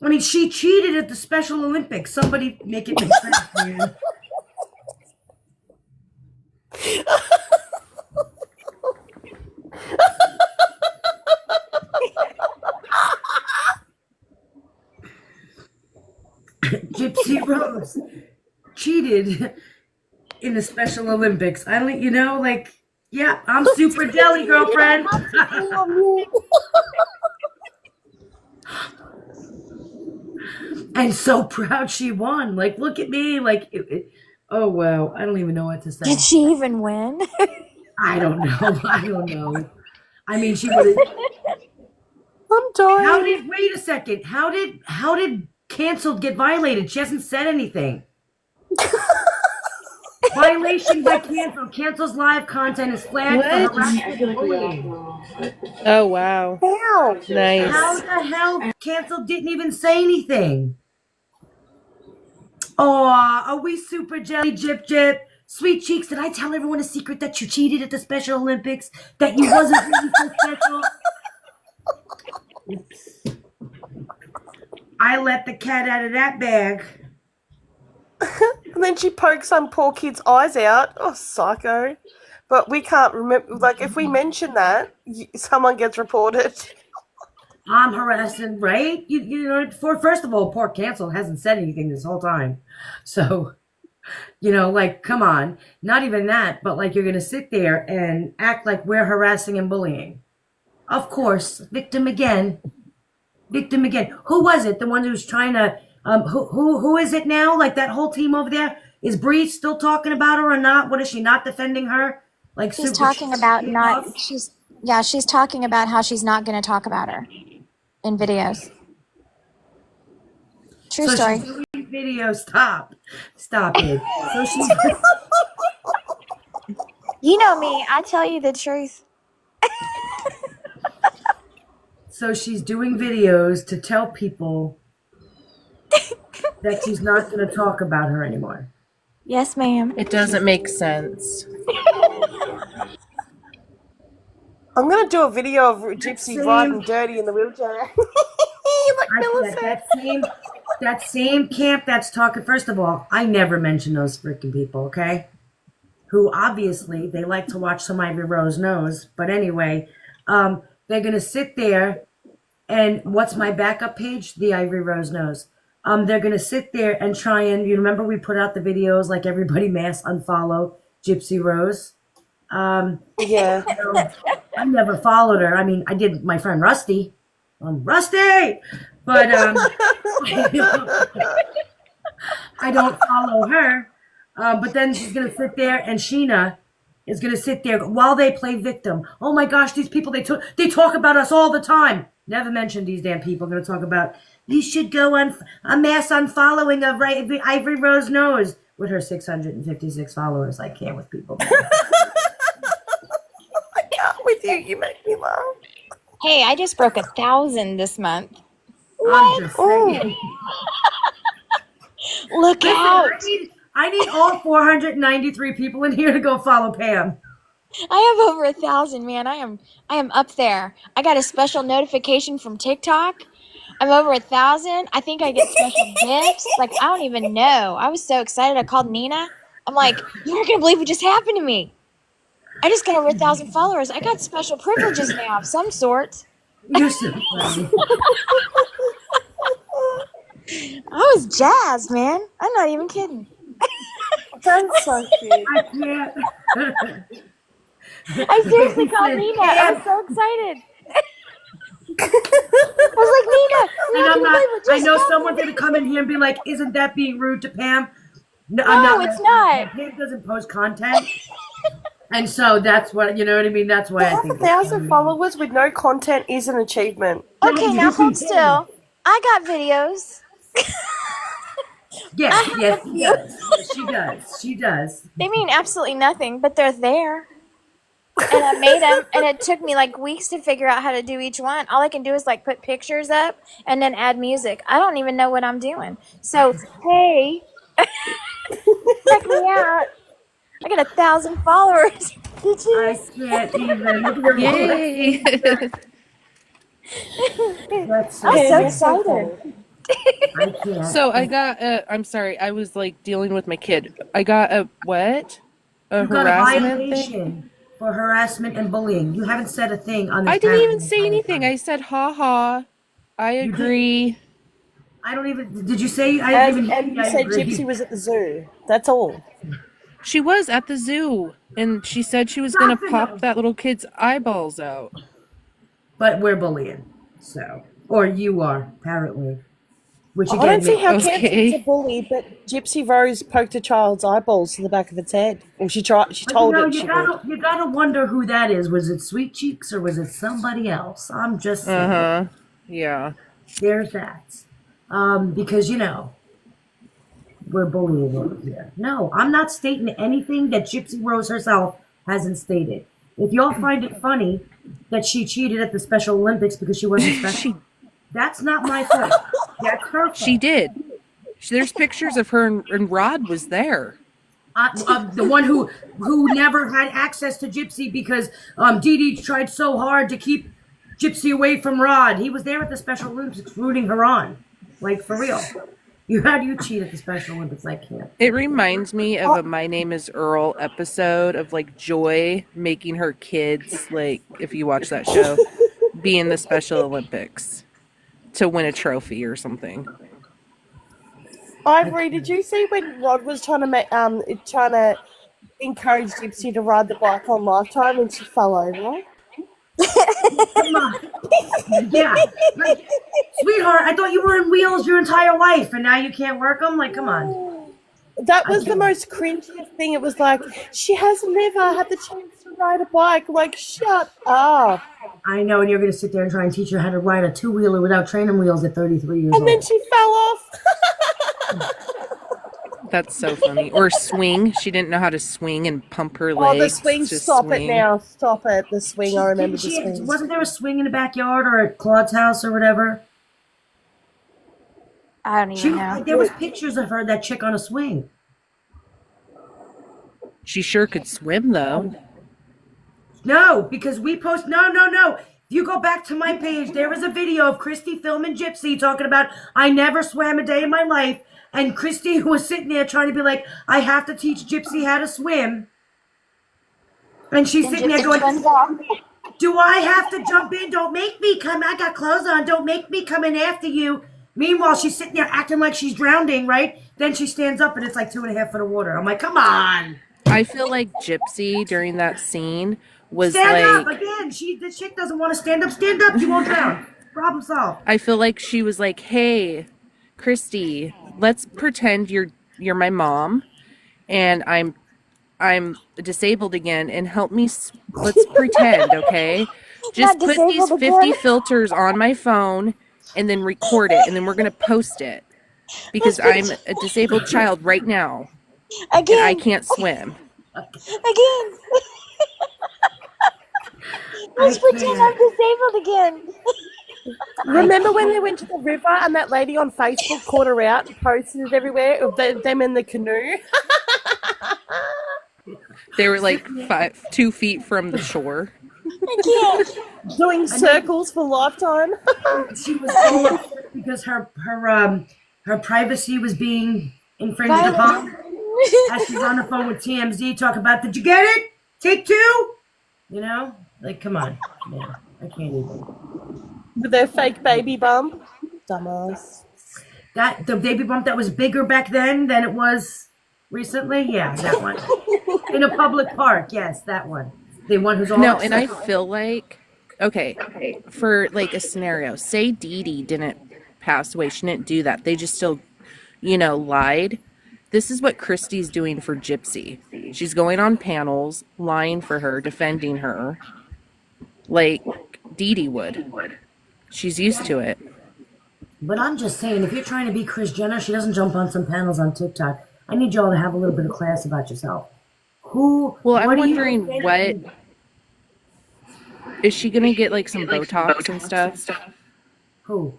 I mean, she cheated at the Special Olympics. Somebody make it make sense, man. Gypsy Rose cheated in the Special Olympics. I don't, like, yeah, I'm super jelly, girlfriend. And so proud she won. Like, look at me. Like, oh, wow. I don't even know what to say. Did she even win? I don't know. I don't know. I mean, she would have. I'm dying. Wait a second. How did canceled get violated? She hasn't said anything. Violation by cancel. Cancel's live content is flagged for harassment and bullying. Oh, wow. How? Nice. How the hell cancel didn't even say anything? Oh, are we super jelly, Jip? Sweet cheeks, did I tell everyone a secret that you cheated at the Special Olympics? That you wasn't really so special? Oops. I let the cat out of that bag. And then she pokes some poor kid's eyes out. Oh, psycho. But we can't remember. Like, if we mention that, someone gets reported. I'm harassing, right? You know, first of all, poor cancel hasn't said anything this whole time. So, like, come on. Not even that, but like you're going to sit there and act like we're harassing and bullying. Of course, victim again. Who was it? The one who's trying to, who is it now? Like that whole team over there? Is Bree still talking about her or not? What is she not defending her? Like She's talking about she's talking about how she's not going to talk about her in videos. True so story. She's doing videos. Stop it. So she's. You know me. I tell you the truth. So she's doing videos to tell people that she's not going to talk about her anymore. Yes, ma'am. It doesn't make sense. I'm going to do a video of Gypsy riding dirty in the wheelchair. Like Millicent. That same camp that's talking, first of all, I never mention those freaking people, okay? Who obviously, they like to watch some Ivory Rose knows. But anyway, they're going to sit there and what's my backup page? The Ivory Rose knows. They're going to sit there and try and, you remember we put out the videos like everybody mass unfollow Gypsy Rose? Yeah. I never followed her. I mean, I did my friend Rusty. Rusty! But I don't follow her. But then she's going to sit there and Sheena is going to sit there while they play victim. Oh my gosh, these people, they talk about us all the time. Never mentioned these damn people. I'm going to talk about, you should go on a mass unfollowing of Ivory Rose Knows with her 656 followers. I can't with people. I can't with you. You make me laugh. Hey, I just broke 1,000 this month. I'm just saying. Look out! I need all 493 people in here to go follow Pam. I have over 1,000, man. I am up there. I got a special notification from TikTok. I'm over 1,000. I think I get special gifts. Like, I don't even know. I was so excited. I called Nina. I'm like, you're not gonna believe what just happened to me. I just got over 1,000 followers. I got special privileges now of some sort. You're so funny. I was jazzed, man. I'm not even kidding. That's so cute. I can't. I seriously called Nina. I was so excited. I was like, Nina, And I'm not, I know someone's going to come in here and be like, isn't that being rude to Pam? No, it's not. Pam doesn't post content. And so that's what, you know what I mean? That's why To I have think it's 1,000 funny. followers with no content is an achievement. Okay, now hold still. I got videos. Yes, I have yes, a she few. does. Yes, she does. She does. They mean absolutely nothing, but they're there. And I made them, and it took me like weeks to figure out how to do each one. All I can do is like put pictures up and then add music. I don't even know what I'm doing. So, hey, check me out. I got 1,000 followers. I can't even. Look at your Yay! That's so I'm so You're so excited. funny. I can't. So I got I'm sorry, I was like dealing with my kid. I got a what? A You got a harassment thing? violation for harassment and bullying. You haven't said a thing on this I didn't panel even the say entire anything. time. I said ha ha. I You did. agree. I don't even. Did you say? I didn't even. And you I said agree. Gypsy was at the zoo. That's all. She was at the zoo and she said she was gonna Nothing pop else. that little kid's eyeballs out. But we're bullying, so or you are apparently, which I again don't see makes how Okay. Campson's a bully, but Gypsy Rose poked a child's eyeballs to the back of its head. Well, she tried. She But told you it she would. you gotta wonder who that is. Was it Sweet Cheeks or was it somebody else? I'm just saying. Uh-huh. Yeah. There's that. Because we're bullying over here. No, I'm not stating anything that Gypsy Rose herself hasn't stated. If y'all find it funny that she cheated at the Special Olympics because she wasn't special, that's not my fault. That's her fault. She did. There's pictures of her and Rod was there. The one who never had access to Gypsy because Dee Dee tried so hard to keep Gypsy away from Rod. He was there at the Special Olympics rooting her on. Like, for real. How do you cheat at the Special Olympics? I can't. It reminds me of a My Name is Earl episode of like Joy making her kids, like if you watch that show, be in the Special Olympics to win a trophy or something. Ivory, did you see when Rod was trying to encourage Gypsy to ride the bike on Lifetime and she fell over? Come on. Yeah. Like, sweetheart, I thought you were in wheels your entire life and now you can't work them? Like, come on. That was the most cringiest thing. It was like, she has never had the chance to ride a bike. Like, shut up. I know, and you're going to sit there and try and teach her how to ride a two-wheeler without training wheels at 33 years old. And then she fell off. That's so funny. Or swing. She didn't know how to swing and pump her Oh, legs. the swing. to Stop swing. it now. Stop it. The swing. I remember the Didn't swing. wasn't there a swing in the backyard or at Claude's house or whatever? I don't even know. There was pictures of her, that chick on a swing. She sure could swim though. No, because we post. No. If you go back to my page, there was a video of Christy filming Gypsy talking about, I never swam a day in my life. And Christy was sitting there trying to be like, I have to teach Gypsy how to swim. And she's sitting there going, do I have to jump in? Don't make me come. I got clothes on. Don't make me come in after you. Meanwhile, she's sitting there acting like she's drowning, right? Then she stands up and it's like 2.5 feet of water. I'm like, come on. I feel like Gypsy during that scene was Stand up like again. The chick doesn't want to stand up. Stand up. You won't drown. Problem solved. I feel like she was like, "Hey, Christy, let's pretend you're my mom and I'm disabled again and help me let's pretend, okay? Just Not put these disabled 50 again. filters on my phone and then record it and then we're going to post it because I'm a disabled child right now and I Again. can't swim." Again. Let's pretend I'm disabled again. Remember when they went to the river and that lady on Facebook caught her out and posted it everywhere of them in the canoe? They were like 2 feet from the shore. Again. Doing circles for Lifetime. She was so upset because her privacy was being infringed upon. As she's on the phone with TMZ talking about, did you get it? Take two? You know? Like, come on. Man, I can't even. With their fake baby bump. Dumbass. The baby bump that was bigger back then than it was recently? Yeah, that one. In a public park, yes, that one. The one who's all No, upset. and I feel like, okay, for like a scenario, say Dee Dee didn't pass away, she didn't do that. They just still, lied. This is what Christy's doing for Gypsy. She's going on panels, lying for her, defending her, like Dee Dee would. She's used to it. But I'm just saying, if you're trying to be Kris Jenner, she doesn't jump on some panels on TikTok. I need y'all to have a little bit of class about yourself. Well, I'm what do you wondering think- what is she gonna get, like some Botox and stuff? Who?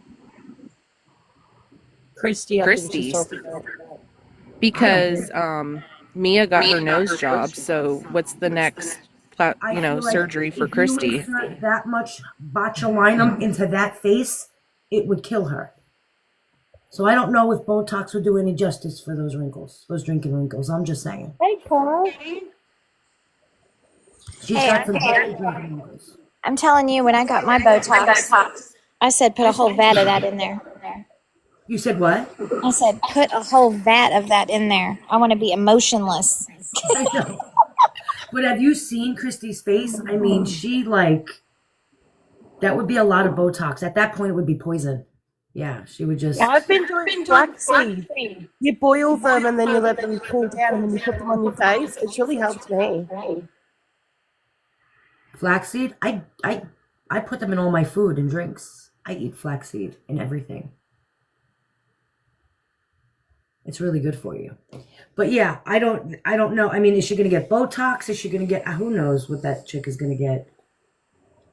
Christy, I think she's Christy. talking about. Because Mia got her nose job, so what's the next I feel like surgery for if Christy? you insert that much botulinum into that face, it would kill her. So I don't know if Botox would do any justice for those wrinkles, those drinking wrinkles. I'm just saying. Hey, Carl. She's Hey, got some bad drinking wrinkles. I'm telling you, when I got my Botox, I said put a whole vat of that in there. You said what? I said put a whole vat of that in there. I want to be emotionless. I know. But have you seen Christy's face? I mean, that would be a lot of Botox. At that point, it would be poison. Yeah, she would just. I've been doing flaxseed. You boil them and then you let them cool down and then you put them on your face. It's really helped me. Flaxseed? I put them in all my food and drinks. I eat flaxseed in everything. It's really good for you. But yeah, I don't know. I mean, is she going to get Botox? Is she going to get, who knows what that chick is going to get?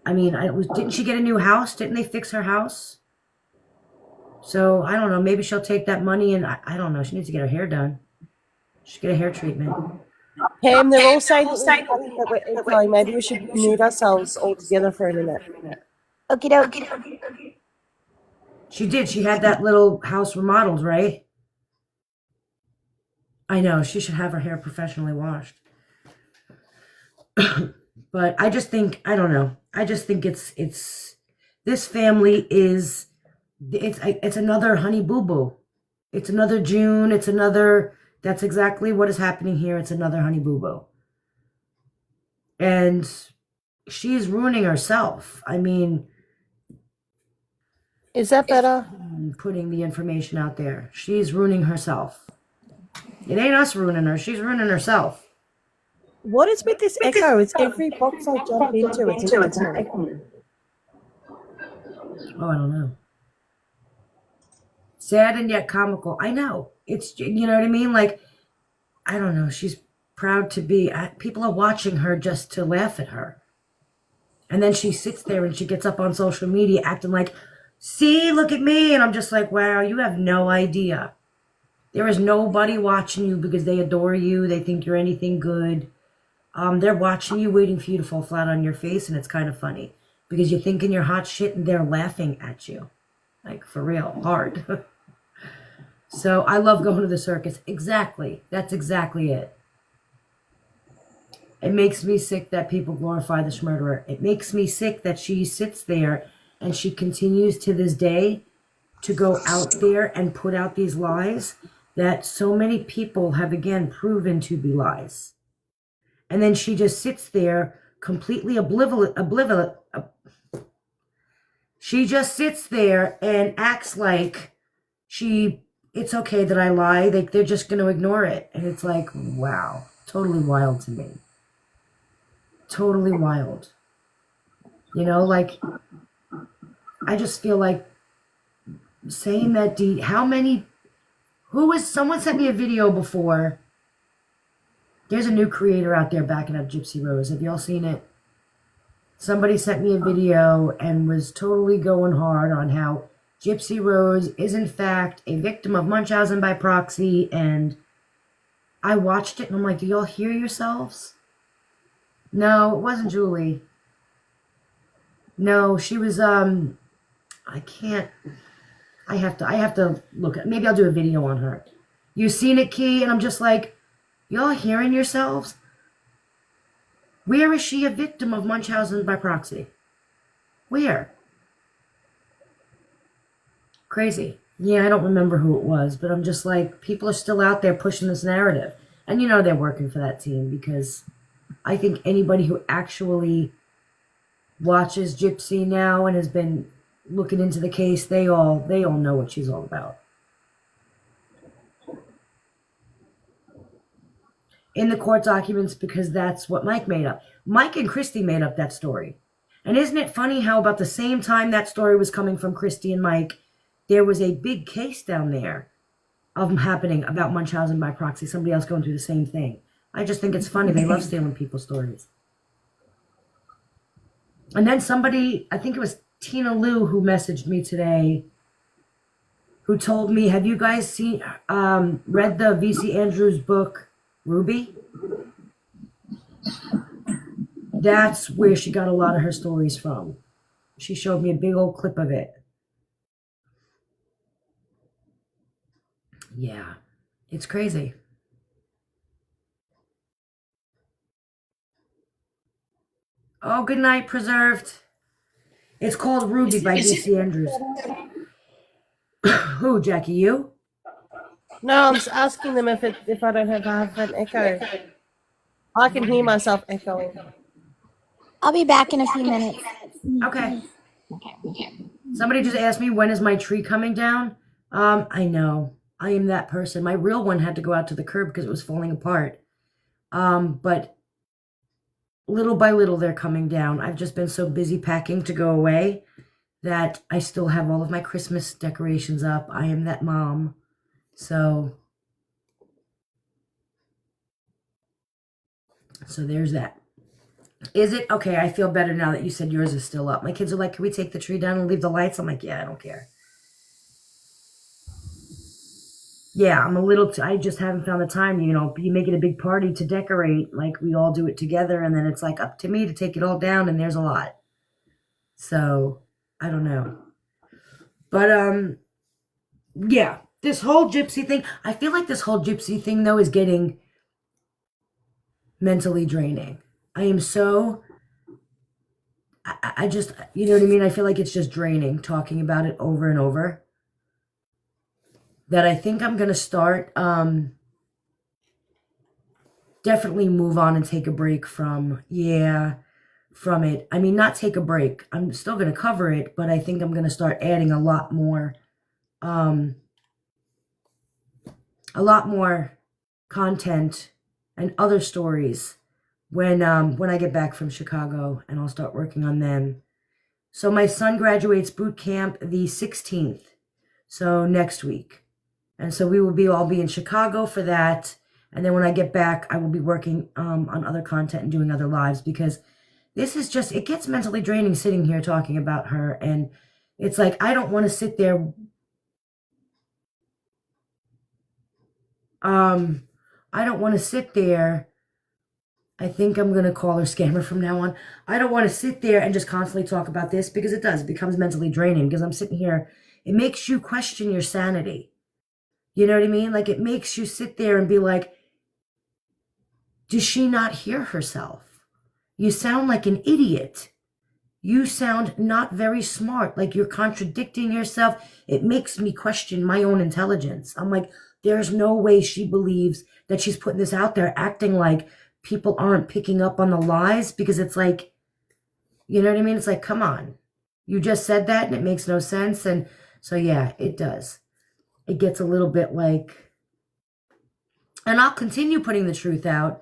I mean, didn't she get a new house? Didn't they fix her house? So I don't know. Maybe she'll take that money and I don't know. She needs to get her hair done. She should get a hair treatment. Pam, they're all saying that we're echoing. Maybe we should mute ourselves all together for a minute. Okie doke. She did. She had that little house remodeled, right? I know. She should have her hair professionally washed. But I just think, I don't know. I just think it's this family is, it's another Honey Boo Boo. It's another June. It's another, that's exactly what is happening here. It's another Honey Boo Boo. And she's ruining herself. I mean, Is that better? putting the information out there. She's ruining herself. It ain't us ruining her. She's ruining herself. What is with this echo? It's every box I jump into. It's echoing. Oh, I don't know. Sad and yet comical. I know. It's, you know what I mean? Like, I don't know. She's proud to be. People are watching her just to laugh at her. And then she sits there and she gets up on social media acting like, see, look at me. And I'm just like, wow, you have no idea. There is nobody watching you because they adore you. They think you're anything good. They're watching you, waiting for you to fall flat on your face. And it's kind of funny because you're thinking you're hot shit and they're laughing at you. Like, for real, hard. So I love going to the circus. Exactly. That's exactly it. It makes me sick that people glorify this murderer. It makes me sick that she sits there and she continues to this day to go out there and put out these lies that so many people have, again, proven to be lies. And then she just sits there completely oblivious. She just sits there and acts like it's okay that I lie. They're just going to ignore it. And it's like, wow, totally wild to me. Totally wild. You know, like, I just feel like saying that, someone sent me a video before. There's a new creator out there backing up Gypsy Rose. Have y'all seen it? Somebody sent me a video and was totally going hard on how Gypsy Rose is in fact a victim of Munchausen by proxy. And I watched it and I'm like, do y'all hear yourselves? No, it wasn't Julie. No, she was, I have to look at, maybe I'll do a video on her. You seen it, Key? And I'm just like, y'all hearing yourselves? Where is she a victim of Munchausen by proxy? Where? Crazy. Yeah, I don't remember who it was, but I'm just like, people are still out there pushing this narrative. And you know they're working for that team because I think anybody who actually watches Gypsy now and has been looking into the case, they all know what she's all about. in the court documents because that's what Mike made up. Mike and Christy made up that story. And isn't it funny how about the same time that story was coming from Christy and Mike, there was a big case down there of them happening about Munchausen by proxy, somebody else going through the same thing. I just think it's funny. They love stealing people's stories. And then somebody, I think it was Tina Lou, who messaged me today, who told me, have you guys seen, read the V.C. Andrews book, Ruby? That's where she got a lot of her stories from. She showed me a big old clip of it. Yeah, it's crazy. Oh, good night, Preserved. It's called Ruby by V.C. Andrews. Who, Jackie, you? No, I'm just asking them if I don't have an echo. I can hear myself echoing. I'll be back in a few minutes. Okay. Somebody just asked me, when is my tree coming down? I know. I am that person. My real one had to go out to the curb because it was falling apart. But little by little, they're coming down. I've just been so busy packing to go away that I still have all of my Christmas decorations up. I am that mom. So there's that. Is it? Okay, I feel better now that you said yours is still up. My kids are like, can we take the tree down and leave the lights? I'm like, yeah, I don't care. Yeah, I'm a little, I just haven't found the time, you know, you make it a big party to decorate, like we all do it together, and then it's like up to me to take it all down, and there's a lot. So, I don't know. But, yeah, this whole gypsy thing, I feel like this whole gypsy thing, though, is getting mentally draining. I am so, I just, you know what I mean? I feel like it's just draining talking about it over and over. That I think I'm going to start, definitely move on and take a break from it. I mean, not take a break. I'm still going to cover it, but I think I'm going to start adding a lot more content and other stories when I get back from Chicago, and I'll start working on them. So my son graduates boot camp the 16th, so next week. And so we will all be in Chicago for that. And then when I get back, I will be working on other content and doing other lives, because this is just, it gets mentally draining sitting here talking about her. And it's like, I don't want to sit there. I don't want to sit there. I think I'm going to call her scammer from now on. I don't want to sit there and just constantly talk about this, because it does. It becomes mentally draining because I'm sitting here. It makes you question your sanity. You know what I mean? Like, it makes you sit there and be like, does she not hear herself? You sound like an idiot. You sound not very smart. Like, you're contradicting yourself. It makes me question my own intelligence. I'm like, there's no way she believes that she's putting this out there acting like people aren't picking up on the lies, because it's like, you know what I mean? It's like, come on. You just said that and it makes no sense. And so, yeah, it does. It gets a little bit like, and I'll continue putting the truth out,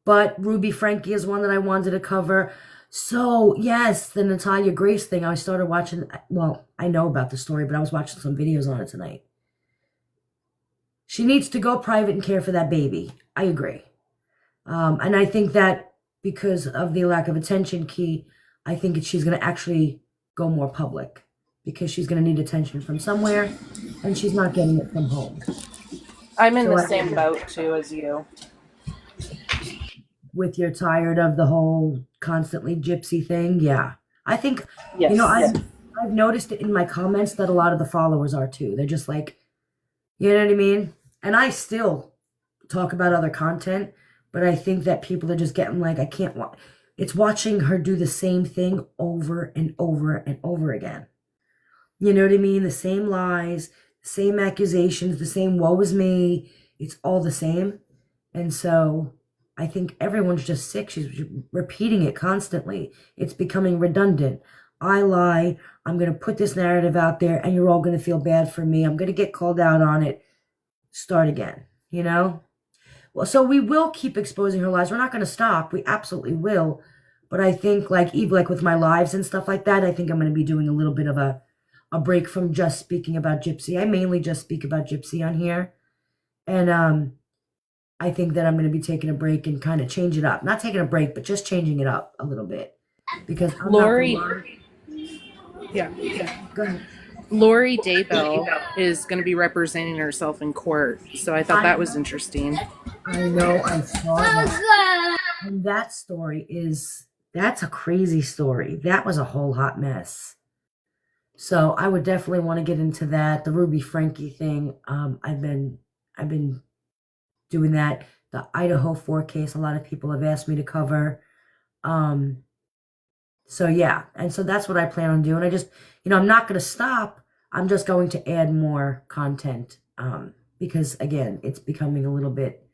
but Ruby Frankie is one that I wanted to cover. So, yes, the Natalia Grace thing, I started watching, well, I know about the story, but I was watching some videos on it tonight. She needs to go private and care for that baby. I agree. And I think that because of the lack of attention key, I think she's going to actually go more public, because she's going to need attention from somewhere, and she's not getting it from home. I'm in the same boat, too, as you. With you're tired of the whole constantly gypsy thing, yeah. I think, Yes. you know, I've noticed it in my comments that a lot of the followers are, too. They're just like, you know what I mean? And I still talk about other content, but I think that people are just getting like, I can't watch. It's watching her do the same thing over and over and over again. You know what I mean? The same lies, the same accusations, the same woe is me. It's all the same. And so I think everyone's just sick. She's repeating it constantly. It's becoming redundant. I lie. I'm going to put this narrative out there, and you're all going to feel bad for me. I'm going to get called out on it. Start again, you know? Well, so we will keep exposing her lives. We're not going to stop. We absolutely will. But I think, like, even like with my lives and stuff like that, I think I'm going to be doing a little bit of a break from just speaking about Gypsy. I mainly just speak about Gypsy on here. And I think that I'm going to be taking a break and kind of change it up. Not taking a break, but just changing it up a little bit. Because I'm Lori, not gonna lie. yeah, Go ahead. Lori Daybell is going to be representing herself in court, so I thought that was interesting. I know, I saw that. And that story that's a crazy story. That was a whole hot mess. So I would definitely want to get into that. The Ruby Frankie thing. I've been doing that. The Idaho 4 case, a lot of people have asked me to cover. So yeah, and so that's what I plan on doing. I just, I'm not going to stop. I'm just going to add more content because, again, it's becoming a little bit,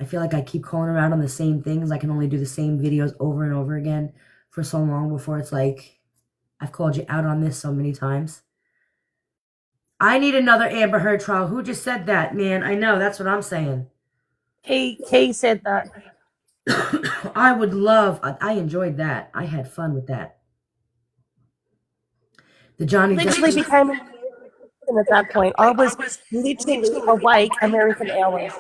I feel like I keep calling around on the same things. I can only do the same videos over and over again for so long before it's like, I've called you out on this so many times. I need another Amber Heard trial. Who just said that, man? I know, that's what I'm saying. He said that. I would love, I enjoyed that. I had fun with that. The Johnny Literally became at that point. I was literally awake American hours.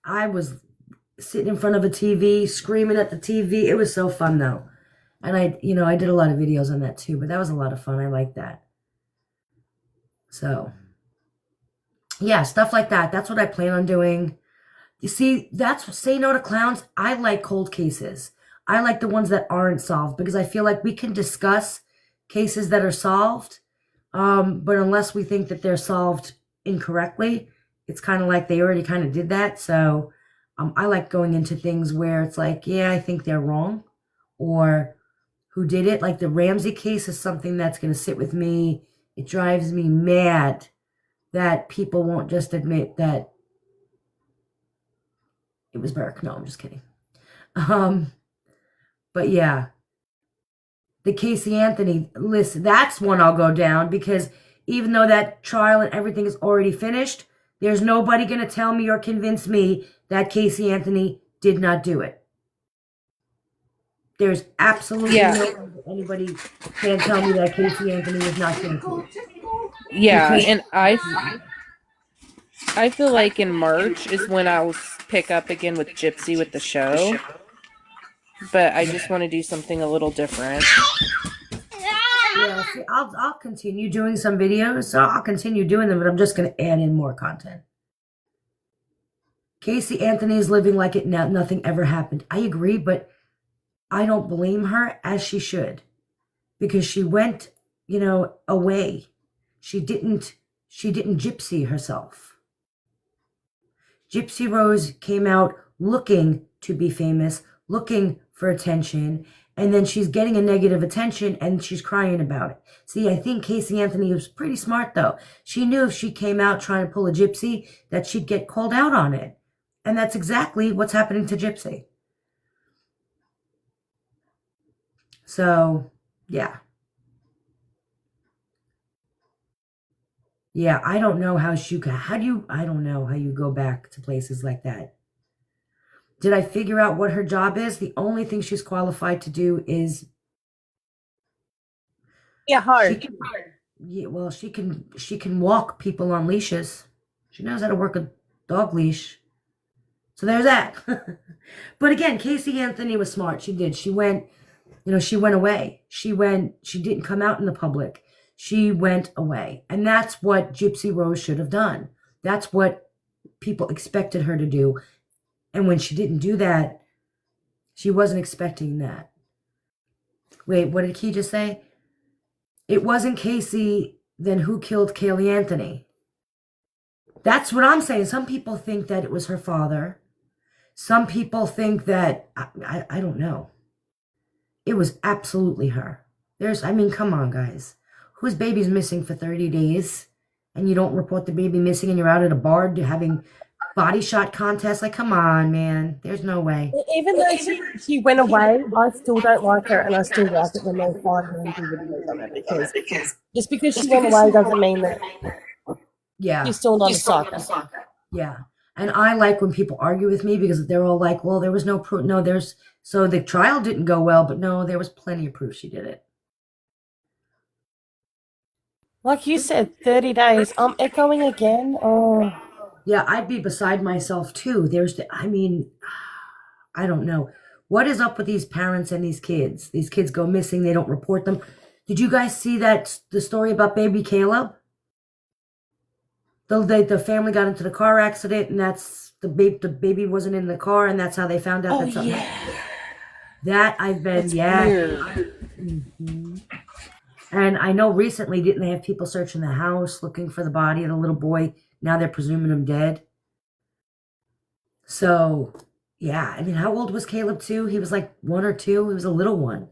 I was sitting in front of a TV, screaming at the TV. It was so fun though. And I did a lot of videos on that too, but that was a lot of fun. I like that. So yeah, stuff like that. That's what I plan on doing. You see, that's Say No to Clowns. I like cold cases. I like the ones that aren't solved because I feel like we can discuss cases that are solved, but unless we think that they're solved incorrectly, it's kind of like they already kind of did that. So I like going into things where it's like, yeah, I think they're wrong, or who did it. Like the Ramsey case is something that's going to sit with me. It drives me mad that people won't just admit that it was Burke. No, I'm just kidding. But yeah, the Casey Anthony, listen, that's one I'll go down because even though that trial and everything is already finished, there's nobody going to tell me or convince me that Casey Anthony did not do it. There's absolutely anybody can't tell me that Casey Anthony was not guilty. Yeah, and I feel like in March is when I'll pick up again with Gypsy with the show. But I just want to do something a little different. Yeah, see, I'll continue doing some videos. So I'll continue doing them, but I'm just going to add in more content. Casey Anthony is living like it now, nothing ever happened. I agree, but I don't blame her, as she should, because she went, away. She didn't gypsy herself. Gypsy Rose came out looking to be famous, looking for attention, and then she's getting a negative attention and she's crying about it. See, I think Casey Anthony was pretty smart though. She knew if she came out trying to pull a gypsy that she'd get called out on it. And that's exactly what's happening to Gypsy. So, yeah. Yeah, I don't know how I don't know how you go back to places like that. Did I figure out what her job is? The only thing she's qualified to do is hard. She can walk people on leashes. She knows how to work a dog leash. So there's that. But again, Casey Anthony was smart. She did. She went away. She didn't come out in the public. She went away. And that's what Gypsy Rose should have done. That's what people expected her to do. And when she didn't do that, she wasn't expecting that. Wait, what did he just say? It wasn't Casey, then who killed Kaylee Anthony? That's what I'm saying. Some people think that it was her father. Some people think that, I don't know. It was absolutely her. Come on, guys. Whose baby's missing for 30 days and you don't report the baby missing and you're out at a bar having body shot contests? Like, come on, man. There's no way. Even though she went away, I still don't like her, and I still like it when they find her and do videos on it, because just because she went away doesn't mean that she's still not a psycho. Yeah. And I like when people argue with me because they're all like, well, there was no proof. No, so the trial didn't go well, but no, there was plenty of proof she did it. Like you said, 30 days. I'm echoing again. Oh, Yeah, I'd be beside myself too. I don't know. What is up with these parents and these kids? These kids go missing, they don't report them. Did you guys see the story about baby Caleb? The family got into the car accident, and that's the baby wasn't in the car, and that's how they found out that something. yeah. That I've been, That's yeah. weird. Mhm. And I know recently, didn't they have people searching the house looking for the body of the little boy? Now they're presuming him dead. So, yeah. I mean, how old was Caleb too? He was like 1 or 2. He was a little one.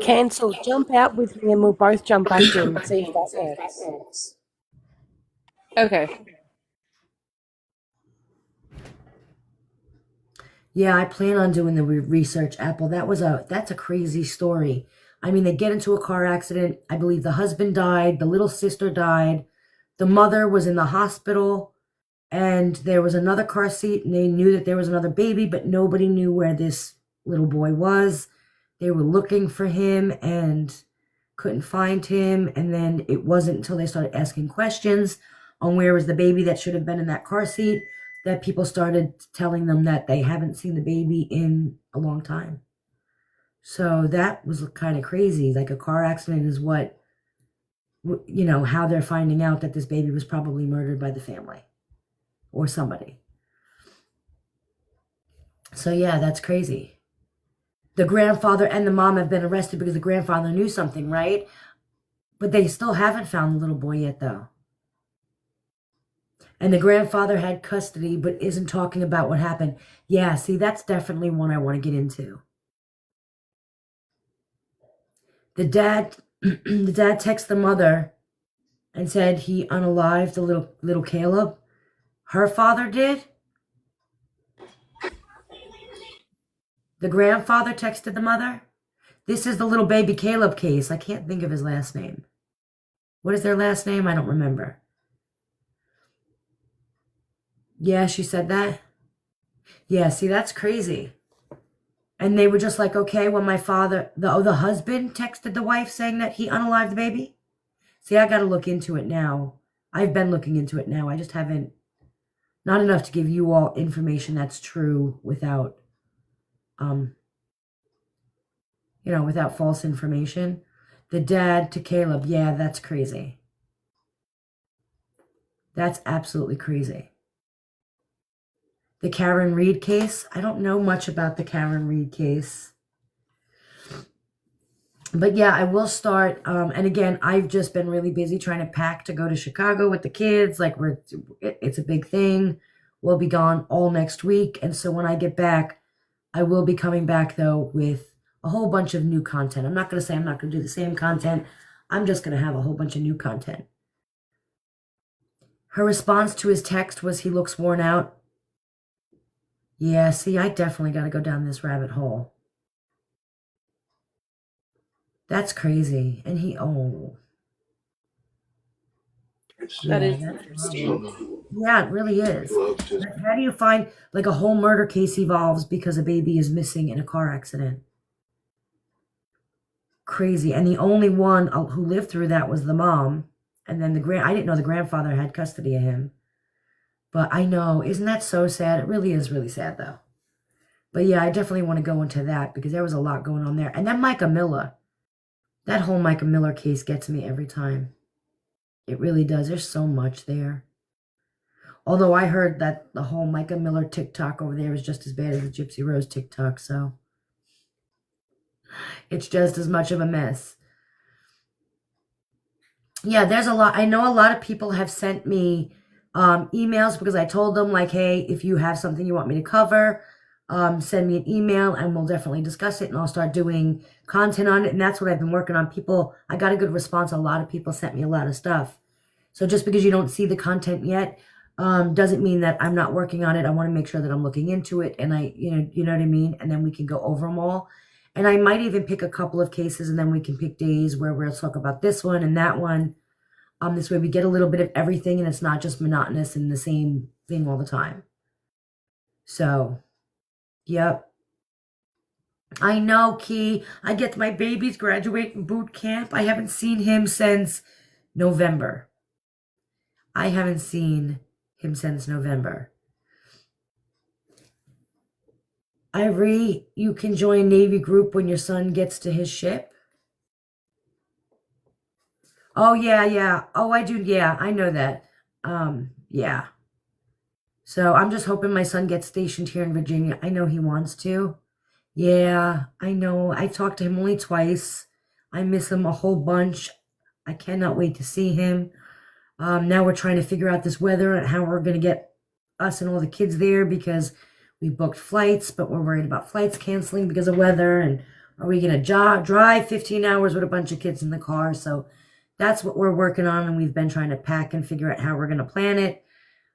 Cancel. Jump out with me and we'll both jump back in. See if that works. Okay. Yeah, I plan on doing the research, Apple. That's a crazy story. I mean, they get into a car accident. I believe the husband died, the little sister died, the mother was in the hospital, and there was another car seat, and they knew that there was another baby, but nobody knew where this little boy was. They were looking for him and couldn't find him, and then it wasn't until they started asking questions on where was the baby that should have been in that car seat that people started telling them that they haven't seen the baby in a long time. So that was kind of crazy. Like a car accident is what, how they're finding out that this baby was probably murdered by the family or somebody. So yeah, that's crazy. The grandfather and the mom have been arrested because the grandfather knew something, right? But they still haven't found the little boy yet, though. And the grandfather had custody, but isn't talking about what happened. Yeah, see, that's definitely one I want to get into. The dad texted the mother and said he unalived the little Caleb. Her father did. The grandfather texted the mother. This is the little baby Caleb case. I can't think of his last name. What is their last name? I don't remember. Yeah, she said that. Yeah, see, that's crazy. And they were just like, okay, when my father, the husband texted the wife saying that he unalived the baby. See, I got to look into it now. I've been looking into it now. I just haven't, not enough to give you all information that's true without, without false information. The dad to Caleb, yeah, that's crazy. That's absolutely crazy. The Karen Reed case. I don't know much about the Karen Reed case. But yeah, I will start. And again, I've just been really busy trying to pack to go to Chicago with the kids. Like it's a big thing. We'll be gone all next week. And so when I get back, I will be coming back though with a whole bunch of new content. I'm not going to say I'm not going to do the same content. I'm just going to have a whole bunch of new content. Her response to his text was he looks worn out. Yeah, see, I definitely got to go down this rabbit hole. That's crazy. And That is that's interesting. Yeah, it really is. How do you find, like, a whole murder case evolves because a baby is missing in a car accident? Crazy. And the only one who lived through that was the mom. And then I didn't know the grandfather had custody of him. But I know, isn't that so sad? It really is really sad, though. But yeah, I definitely want to go into that because there was a lot going on there. And then Micah Miller. That whole Micah Miller case gets me every time. It really does. There's so much there. Although I heard that the whole Micah Miller TikTok over there is just as bad as the Gypsy Rose TikTok, so it's just as much of a mess. Yeah, there's a lot. I know a lot of people have sent me emails because I told them, like, hey, if you have something you want me to cover, send me an email and we'll definitely discuss it and I'll start doing content on it. And that's what I've been working on. I got a good response. A lot of people sent me a lot of stuff. So just because you don't see the content yet, doesn't mean that I'm not working on it. I want to make sure that I'm looking into it and you know what I mean? And then we can go over them all. And I might even pick a couple of cases and then we can pick days where we'll talk about this one and that one. This way we get a little bit of everything and it's not just monotonous and the same thing all the time. So, yep. I know, Key. I get my baby's graduating boot camp. I haven't seen him since November. Ivory, you can join Navy group when your son gets to his ship. Oh, yeah. Oh, I do. Yeah, I know that. Yeah. So I'm just hoping my son gets stationed here in Virginia. I know he wants to. Yeah, I know. I talked to him only twice. I miss him a whole bunch. I cannot wait to see him. Now we're trying to figure out this weather and how we're going to get us and all the kids there because we booked flights, but we're worried about flights canceling because of weather. And are we going to drive 15 hours with a bunch of kids in the car? So that's what we're working on, and we've been trying to pack and figure out how we're going to plan it.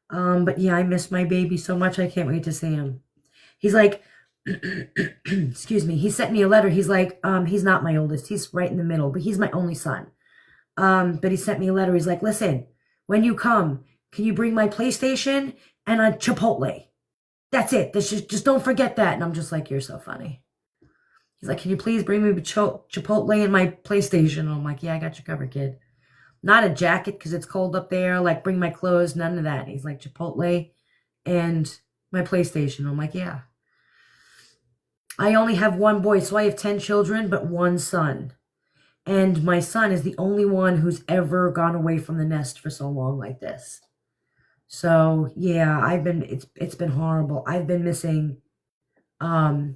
But yeah, I miss my baby so much. I can't wait to see him. He's like, excuse me, he sent me a letter. He's like, he's not my oldest. He's right in the middle, but he's my only son. But he sent me a letter. He's like, listen, when you come, can you bring my PlayStation and a Chipotle? That's it. Just don't forget that. And I'm just like, you're so funny. He's like, can you please bring me Chipotle and my PlayStation? And I'm like, yeah, I got you covered, kid. Not a jacket because it's cold up there. Like, bring my clothes, none of that. And he's like, Chipotle and my PlayStation. I'm like, yeah. I only have one boy, so I have 10 children, but one son. And my son is the only one who's ever gone away from the nest for so long like this. So yeah, it's been horrible. I've been missing something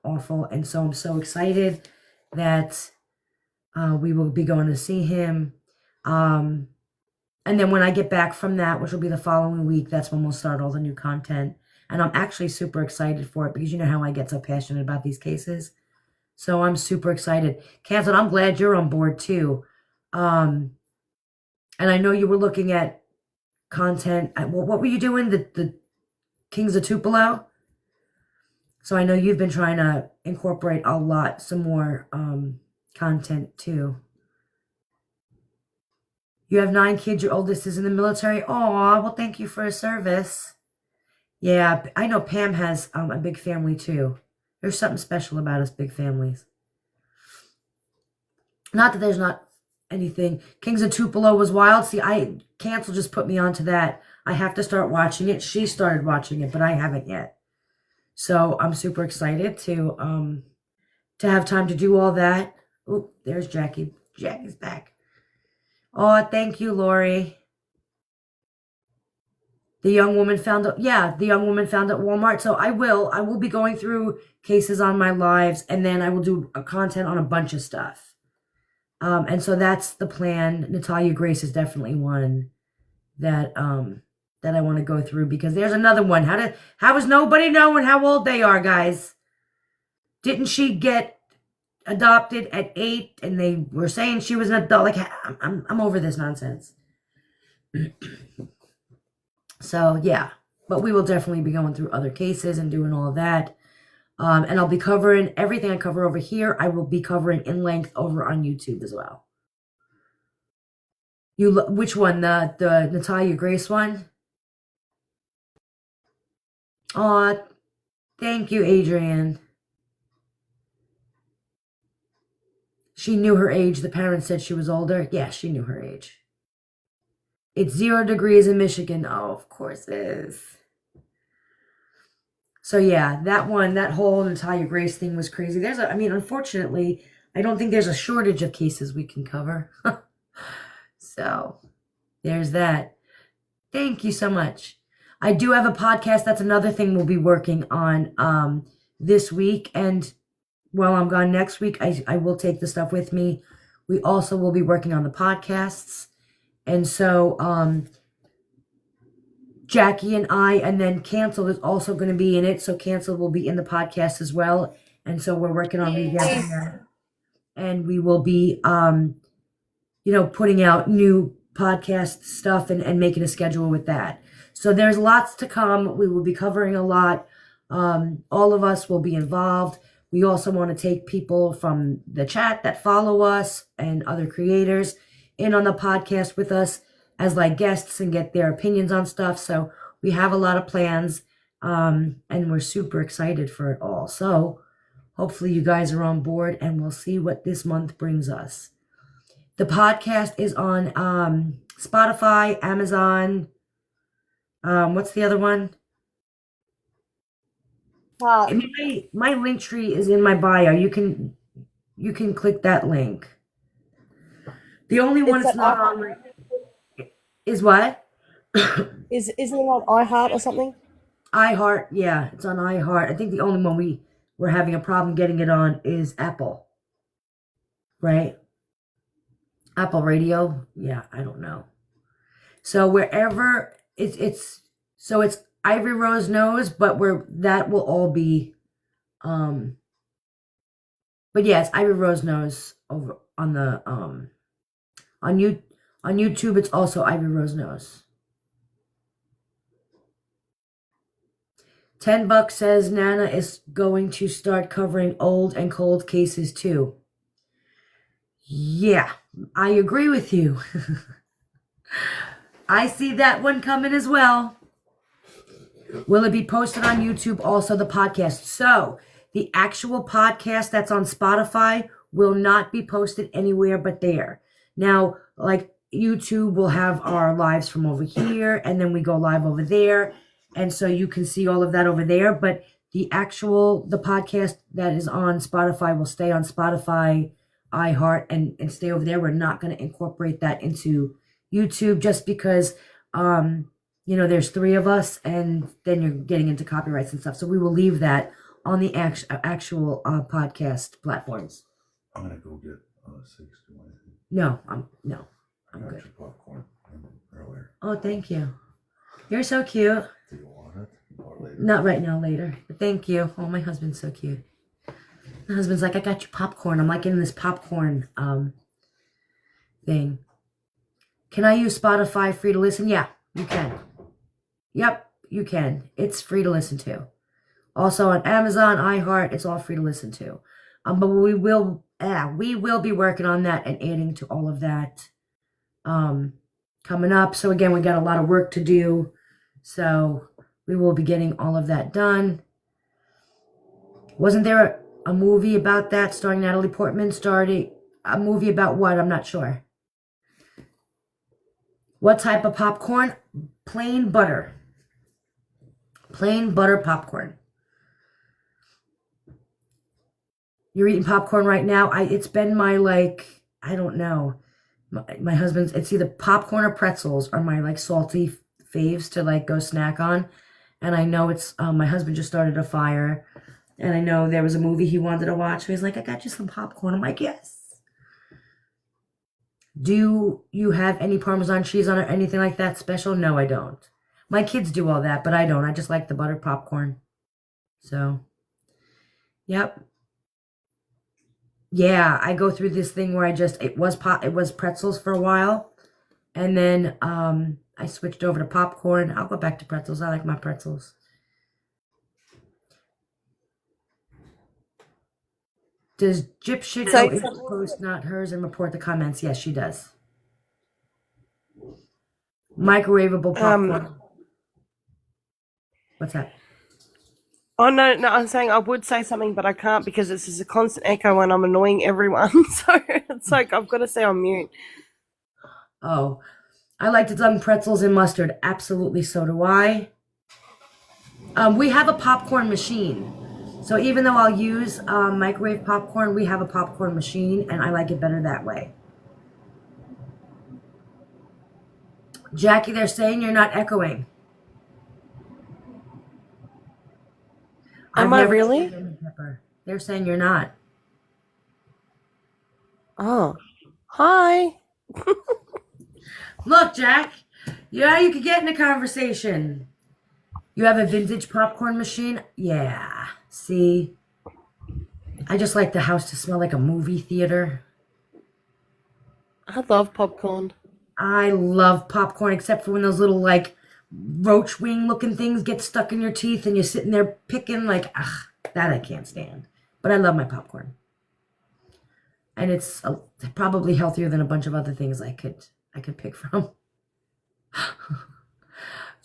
awful, and so I'm so excited that we will be going to see him. And then when I get back from that, which will be the following week, that's when we'll start all the new content. And I'm actually super excited for it because you know how I get so passionate about these cases. So I'm super excited. Canceled, I'm glad you're on board too. And I know you were looking at content. What were you doing? The Kings of Tupelo? So I know you've been trying to incorporate some more content too. You have 9 kids. Your oldest is in the military. Aw, well, thank you for his service. Yeah, I know Pam has a big family too. There's something special about us big families. Not that there's not anything. Kings of Tupelo was wild. See, Cancel just put me onto that. I have to start watching it. She started watching it, but I haven't yet. So I'm super excited to have time to do all that. Oh, there's Jackie. Jackie's back. Oh, thank you, Lori. The young woman found at Walmart. So I will be going through cases on my lives, and then I will do a content on a bunch of stuff. And so that's the plan. Natalia Grace is definitely one that I want to go through because there's another one. How is nobody knowing how old they are, guys? Didn't she get adopted at 8 and they were saying she was an adult? Like, I'm over this nonsense. So yeah, but we will definitely be going through other cases and doing all of that. And I'll be covering everything I cover over here. I will be covering in length over on YouTube as well. Which one? The Natalia Grace one? Aw, thank you, Adrienne. She knew her age. The parents said she was older. Yeah, she knew her age. It's 0 degrees in Michigan. Oh, of course it is. So yeah, that whole Natalia Grace thing was crazy. Unfortunately, I don't think there's a shortage of cases we can cover. So there's that. Thank you so much. I do have a podcast. That's another thing we'll be working on this week. And while I'm gone next week, I will take the stuff with me. We also will be working on the podcasts. And so Jackie and I, and then Cancel is also going to be in it. So Cancel will be in the podcast as well. And so we're working on revamping that. And we will be, putting out new podcast stuff and making a schedule with that. So there's lots to come. We will be covering a lot. All of us will be involved. We also want to take people from the chat that follow us and other creators in on the podcast with us as like guests and get their opinions on stuff. So we have a lot of plans, and we're super excited for it all. So hopefully you guys are on board, and we'll see what this month brings us. The podcast is on Spotify, Amazon. What's the other one? My link tree is in my bio. You can click that link. The only one it's not on is what? Isn't it on iHeart or something? iHeart, yeah, it's on iHeart. I think the only one we're having a problem getting it on is Apple. Right? Apple Radio? Yeah, I don't know. So wherever it's Ivory Rose Knows, but that will all be but yeah, it's Ivory Rose Knows over on the on YouTube. It's also Ivory Rose Knows. $10 says Nana is going to start covering old and cold cases too. Yeah, I agree with you. I see that one coming as well. Will it be posted on YouTube? Also the podcast. So the actual podcast that's on Spotify will not be posted anywhere but there. Now, like YouTube will have our lives from over here, and then we go live over there. And so you can see all of that over there. But the podcast that is on Spotify will stay on Spotify, iHeart, and stay over there. We're not going to incorporate that into YouTube just because, there's 3 of us, and then you're getting into copyrights and stuff. So we will leave that on the actual podcast platforms. I'm going to go get 6 to my. No, I'm I got good. your popcorn earlier. Oh, thank you. You're so cute. Do you want it? Or later? Not right now, later. But thank you. Oh, my husband's so cute. My husband's like, I got you popcorn. I'm like in this popcorn thing. Can I use Spotify free to listen? Yeah, you can. Yep, you can. It's free to listen to. Also on Amazon, iHeart, it's all free to listen to. But we will be working on that and adding to all of that coming up. So again, we got a lot of work to do. So we will be getting all of that done. Wasn't there a movie about that starring Natalie Portman? Started a movie about what? I'm not sure. What type of popcorn? Plain butter. Plain butter popcorn. You're eating popcorn right now? It's been my I don't know. My husband's, it's either popcorn or pretzels are my salty faves to go snack on. And I know it's my husband just started a fire, and I know there was a movie he wanted to watch. So he's like, I got you some popcorn. I'm like, yes. Do you have any Parmesan cheese on it or anything like that special? No, I don't. My kids do all that, but I don't. I just like the buttered popcorn. So, yep. Yeah, I go through this thing where it was pretzels for a while, and then I switched over to popcorn. I'll go back to pretzels. I like my pretzels. Does Gypsy go into post not hers and report the comments? Yes, she does. Microwavable popcorn. What's that? Oh, no, I'm saying I would say something, but I can't because this is a constant echo and I'm annoying everyone. So it's like I've got to stay on mute. Oh, I like to dunk pretzels in mustard. Absolutely, so do I. We have a popcorn machine. So even though I'll use microwave popcorn, we have a popcorn machine, and I like it better that way. Jackie, they're saying you're not echoing. Am I really? They're saying you're not. Oh, hi. Look, Jack. Yeah, you could get in a conversation. You have a vintage popcorn machine? Yeah. See? I just like the house to smell like a movie theater. I love popcorn. I love popcorn, except for when those little, roach wing looking things get stuck in your teeth and you're sitting there picking, that I can't stand. But I love my popcorn. and it's probably healthier than a bunch of other things I could pick from.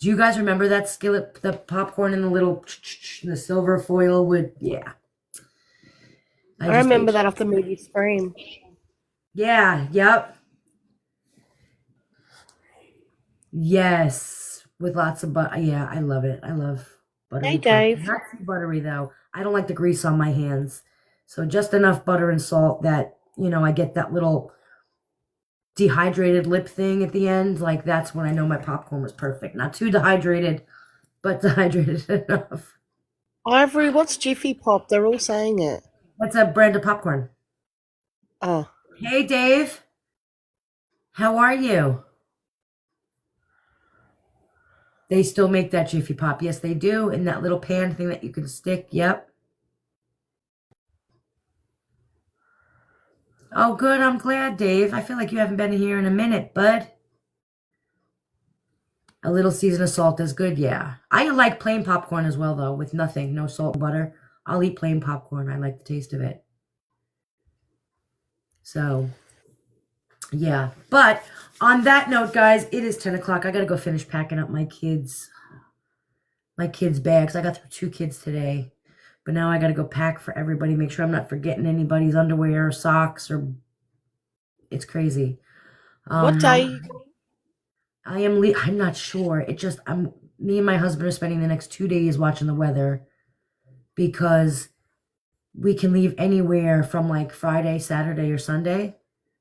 Do you guys remember that skillet, the popcorn in the little the silver foil would? Yeah. I just remember ate- that off the movie Scream. Yeah. Yep. Yes, with lots of butter. Yeah, I love it. I love buttery. Hey, Dave. Not too buttery though. I don't like the grease on my hands, so just enough butter and salt that I get that little dehydrated lip thing at the end. Like that's when I know my popcorn was perfect. Not too dehydrated, but dehydrated enough. Ivory, what's Jiffy Pop? They're all saying it. What's a brand of popcorn? Oh. Hey, Dave. How are you? They still make that Jiffy Pop. Yes, they do. In that little pan thing that you can stick. Yep. Oh, good. I'm glad, Dave. I feel like you haven't been here in a minute, bud. A little season of salt is good, yeah. I like plain popcorn as well, though, with nothing. No salt and butter. I'll eat plain popcorn. I like the taste of it. So, yeah. But on that note, guys, it is 10 o'clock. I got to go finish packing up my kids' bags. I got through 2 kids today. But now I got to go pack for everybody. Make sure I'm not forgetting anybody's underwear or socks or... It's crazy. What day? I'm not sure. Me and my husband are spending the next 2 days watching the weather because we can leave anywhere from like Friday, Saturday, or Sunday.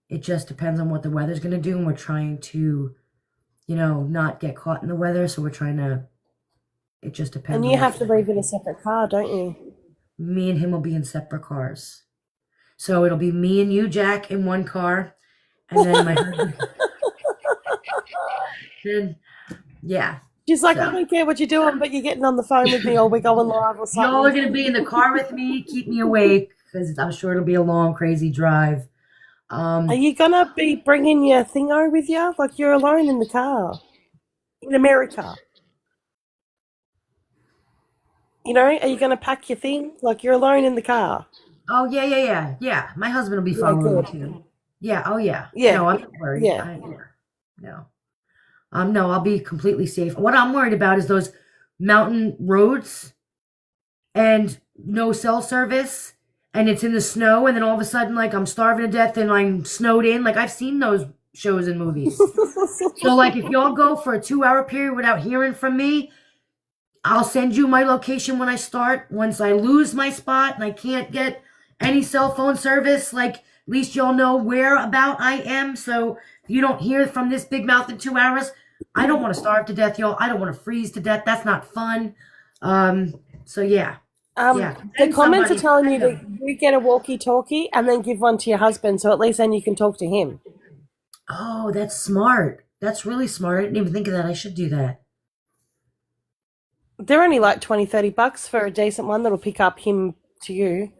It just depends on what the weather's going to do. And we're trying to, not get caught in the weather. So we're trying to, it just depends. And you have to leave in a separate car, don't you? Me and him will be in separate cars. So it'll be me and you, Jack, in one car. And then my husband. Yeah. She's like, I don't care what you're doing, but you're getting on the phone with me or we're going live or something. Y'all are going to be in the car with me. Keep me awake because I'm sure it'll be a long, crazy drive. Are you going to be bringing your thingo with you? Like you're alone in the car in America. Are you going to pack your thing? Like you're alone in the car. Oh, yeah. My husband will be following me too. Yeah, oh, yeah. Yeah. No, I'm not worried. Yeah. No. No, I'll be completely safe. What I'm worried about is those mountain roads and no cell service, and it's in the snow, and then all of a sudden, like, I'm starving to death and I'm snowed in. Like, I've seen those shows and movies. So, like, if y'all go for a 2-hour period without hearing from me, I'll send you my location when I start. Once I lose my spot and I can't get any cell phone service, like, at least y'all know where about I am. So if you don't hear from this big mouth in 2 hours, I don't want to starve to death, y'all. I don't want to freeze to death. That's not fun. So yeah. The comments are telling you that you get a walkie-talkie and then give one to your husband, so at least then you can talk to him. Oh, that's smart. That's really smart. I didn't even think of that. I should do that. They're only like $20-$30 for a decent one that'll pick up him to you.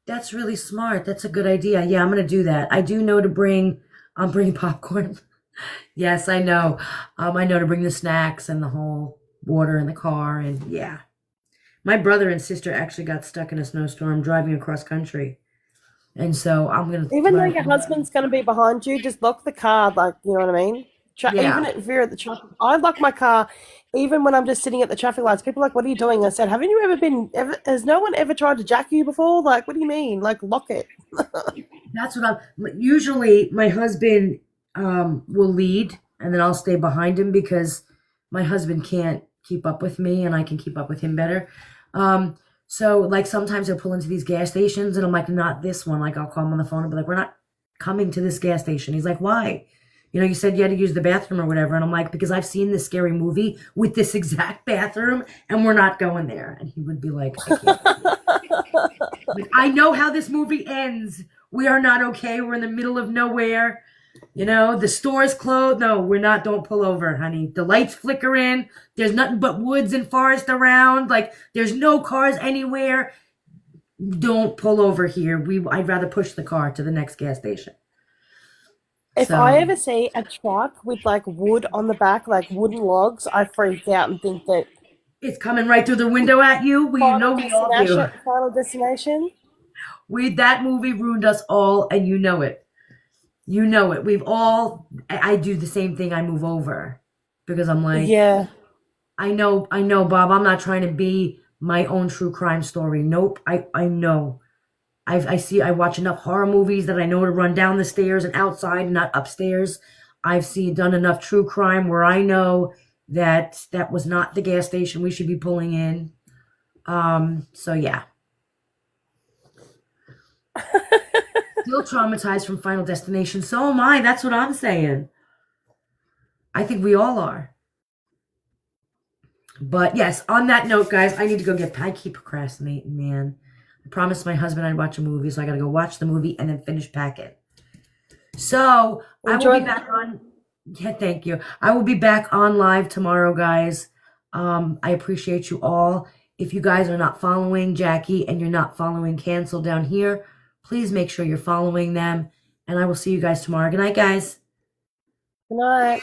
That's really smart. That's a good idea. Yeah, I'm going to do that. I do know to bring popcorn. Yes, I know. I know to bring the snacks and the whole water in the car. And yeah, my brother and sister actually got stuck in a snowstorm driving across country. And so I'm going to... Even though your husband's going to be behind you, just lock the car, like, you know what I mean? Yeah. Even if you're at the traffic, I lock my car even when I'm just sitting at the traffic lights. People are like, what are you doing? I said, haven't you has no one ever tried to jack you before? Like, what do you mean? Like, lock it. That's what usually my husband will lead and then I'll stay behind him because my husband can't keep up with me and I can keep up with him better. So like sometimes he'll pull into these gas stations and I'm like, not this one. Like I'll call him on the phone and be like, we're not coming to this gas station. He's like, why? You said you had to use the bathroom or whatever. And I'm like, because I've seen this scary movie with this exact bathroom and we're not going there. And he would be like, I know how this movie ends. We are not okay. We're in the middle of nowhere. The store's closed. No, we're not. Don't pull over, honey. The lights flicker in. There's nothing but woods and forest around. Like, there's no cars anywhere. Don't pull over here. I'd rather push the car to the next gas station. If I ever see a truck with like wood on the back, like wooden logs, I freak out and think that it's coming right through the window at you. We all do. Final Destination. That movie ruined us all, and you know it. You know it. I do the same thing. I move over because I'm like, Yeah. I know, Bob. I'm not trying to be my own true crime story. Nope. I know. I watch enough horror movies that I know to run down the stairs and outside, not upstairs. I've done enough true crime where I know that was not the gas station we should be pulling in. So yeah. Still traumatized from Final Destination. So am I. That's what I'm saying. I think we all are. But yes, on that note, guys, I need to go I keep procrastinating, man. I promised my husband I'd watch a movie, so I gotta go watch the movie and then finish packing. So I will be back on. Yeah, thank you. I will be back on live tomorrow, guys. I appreciate you all. If you guys are not following Jackie and you're not following Cancel down here, please make sure you're following them. And I will see you guys tomorrow. Good night, guys. Good night.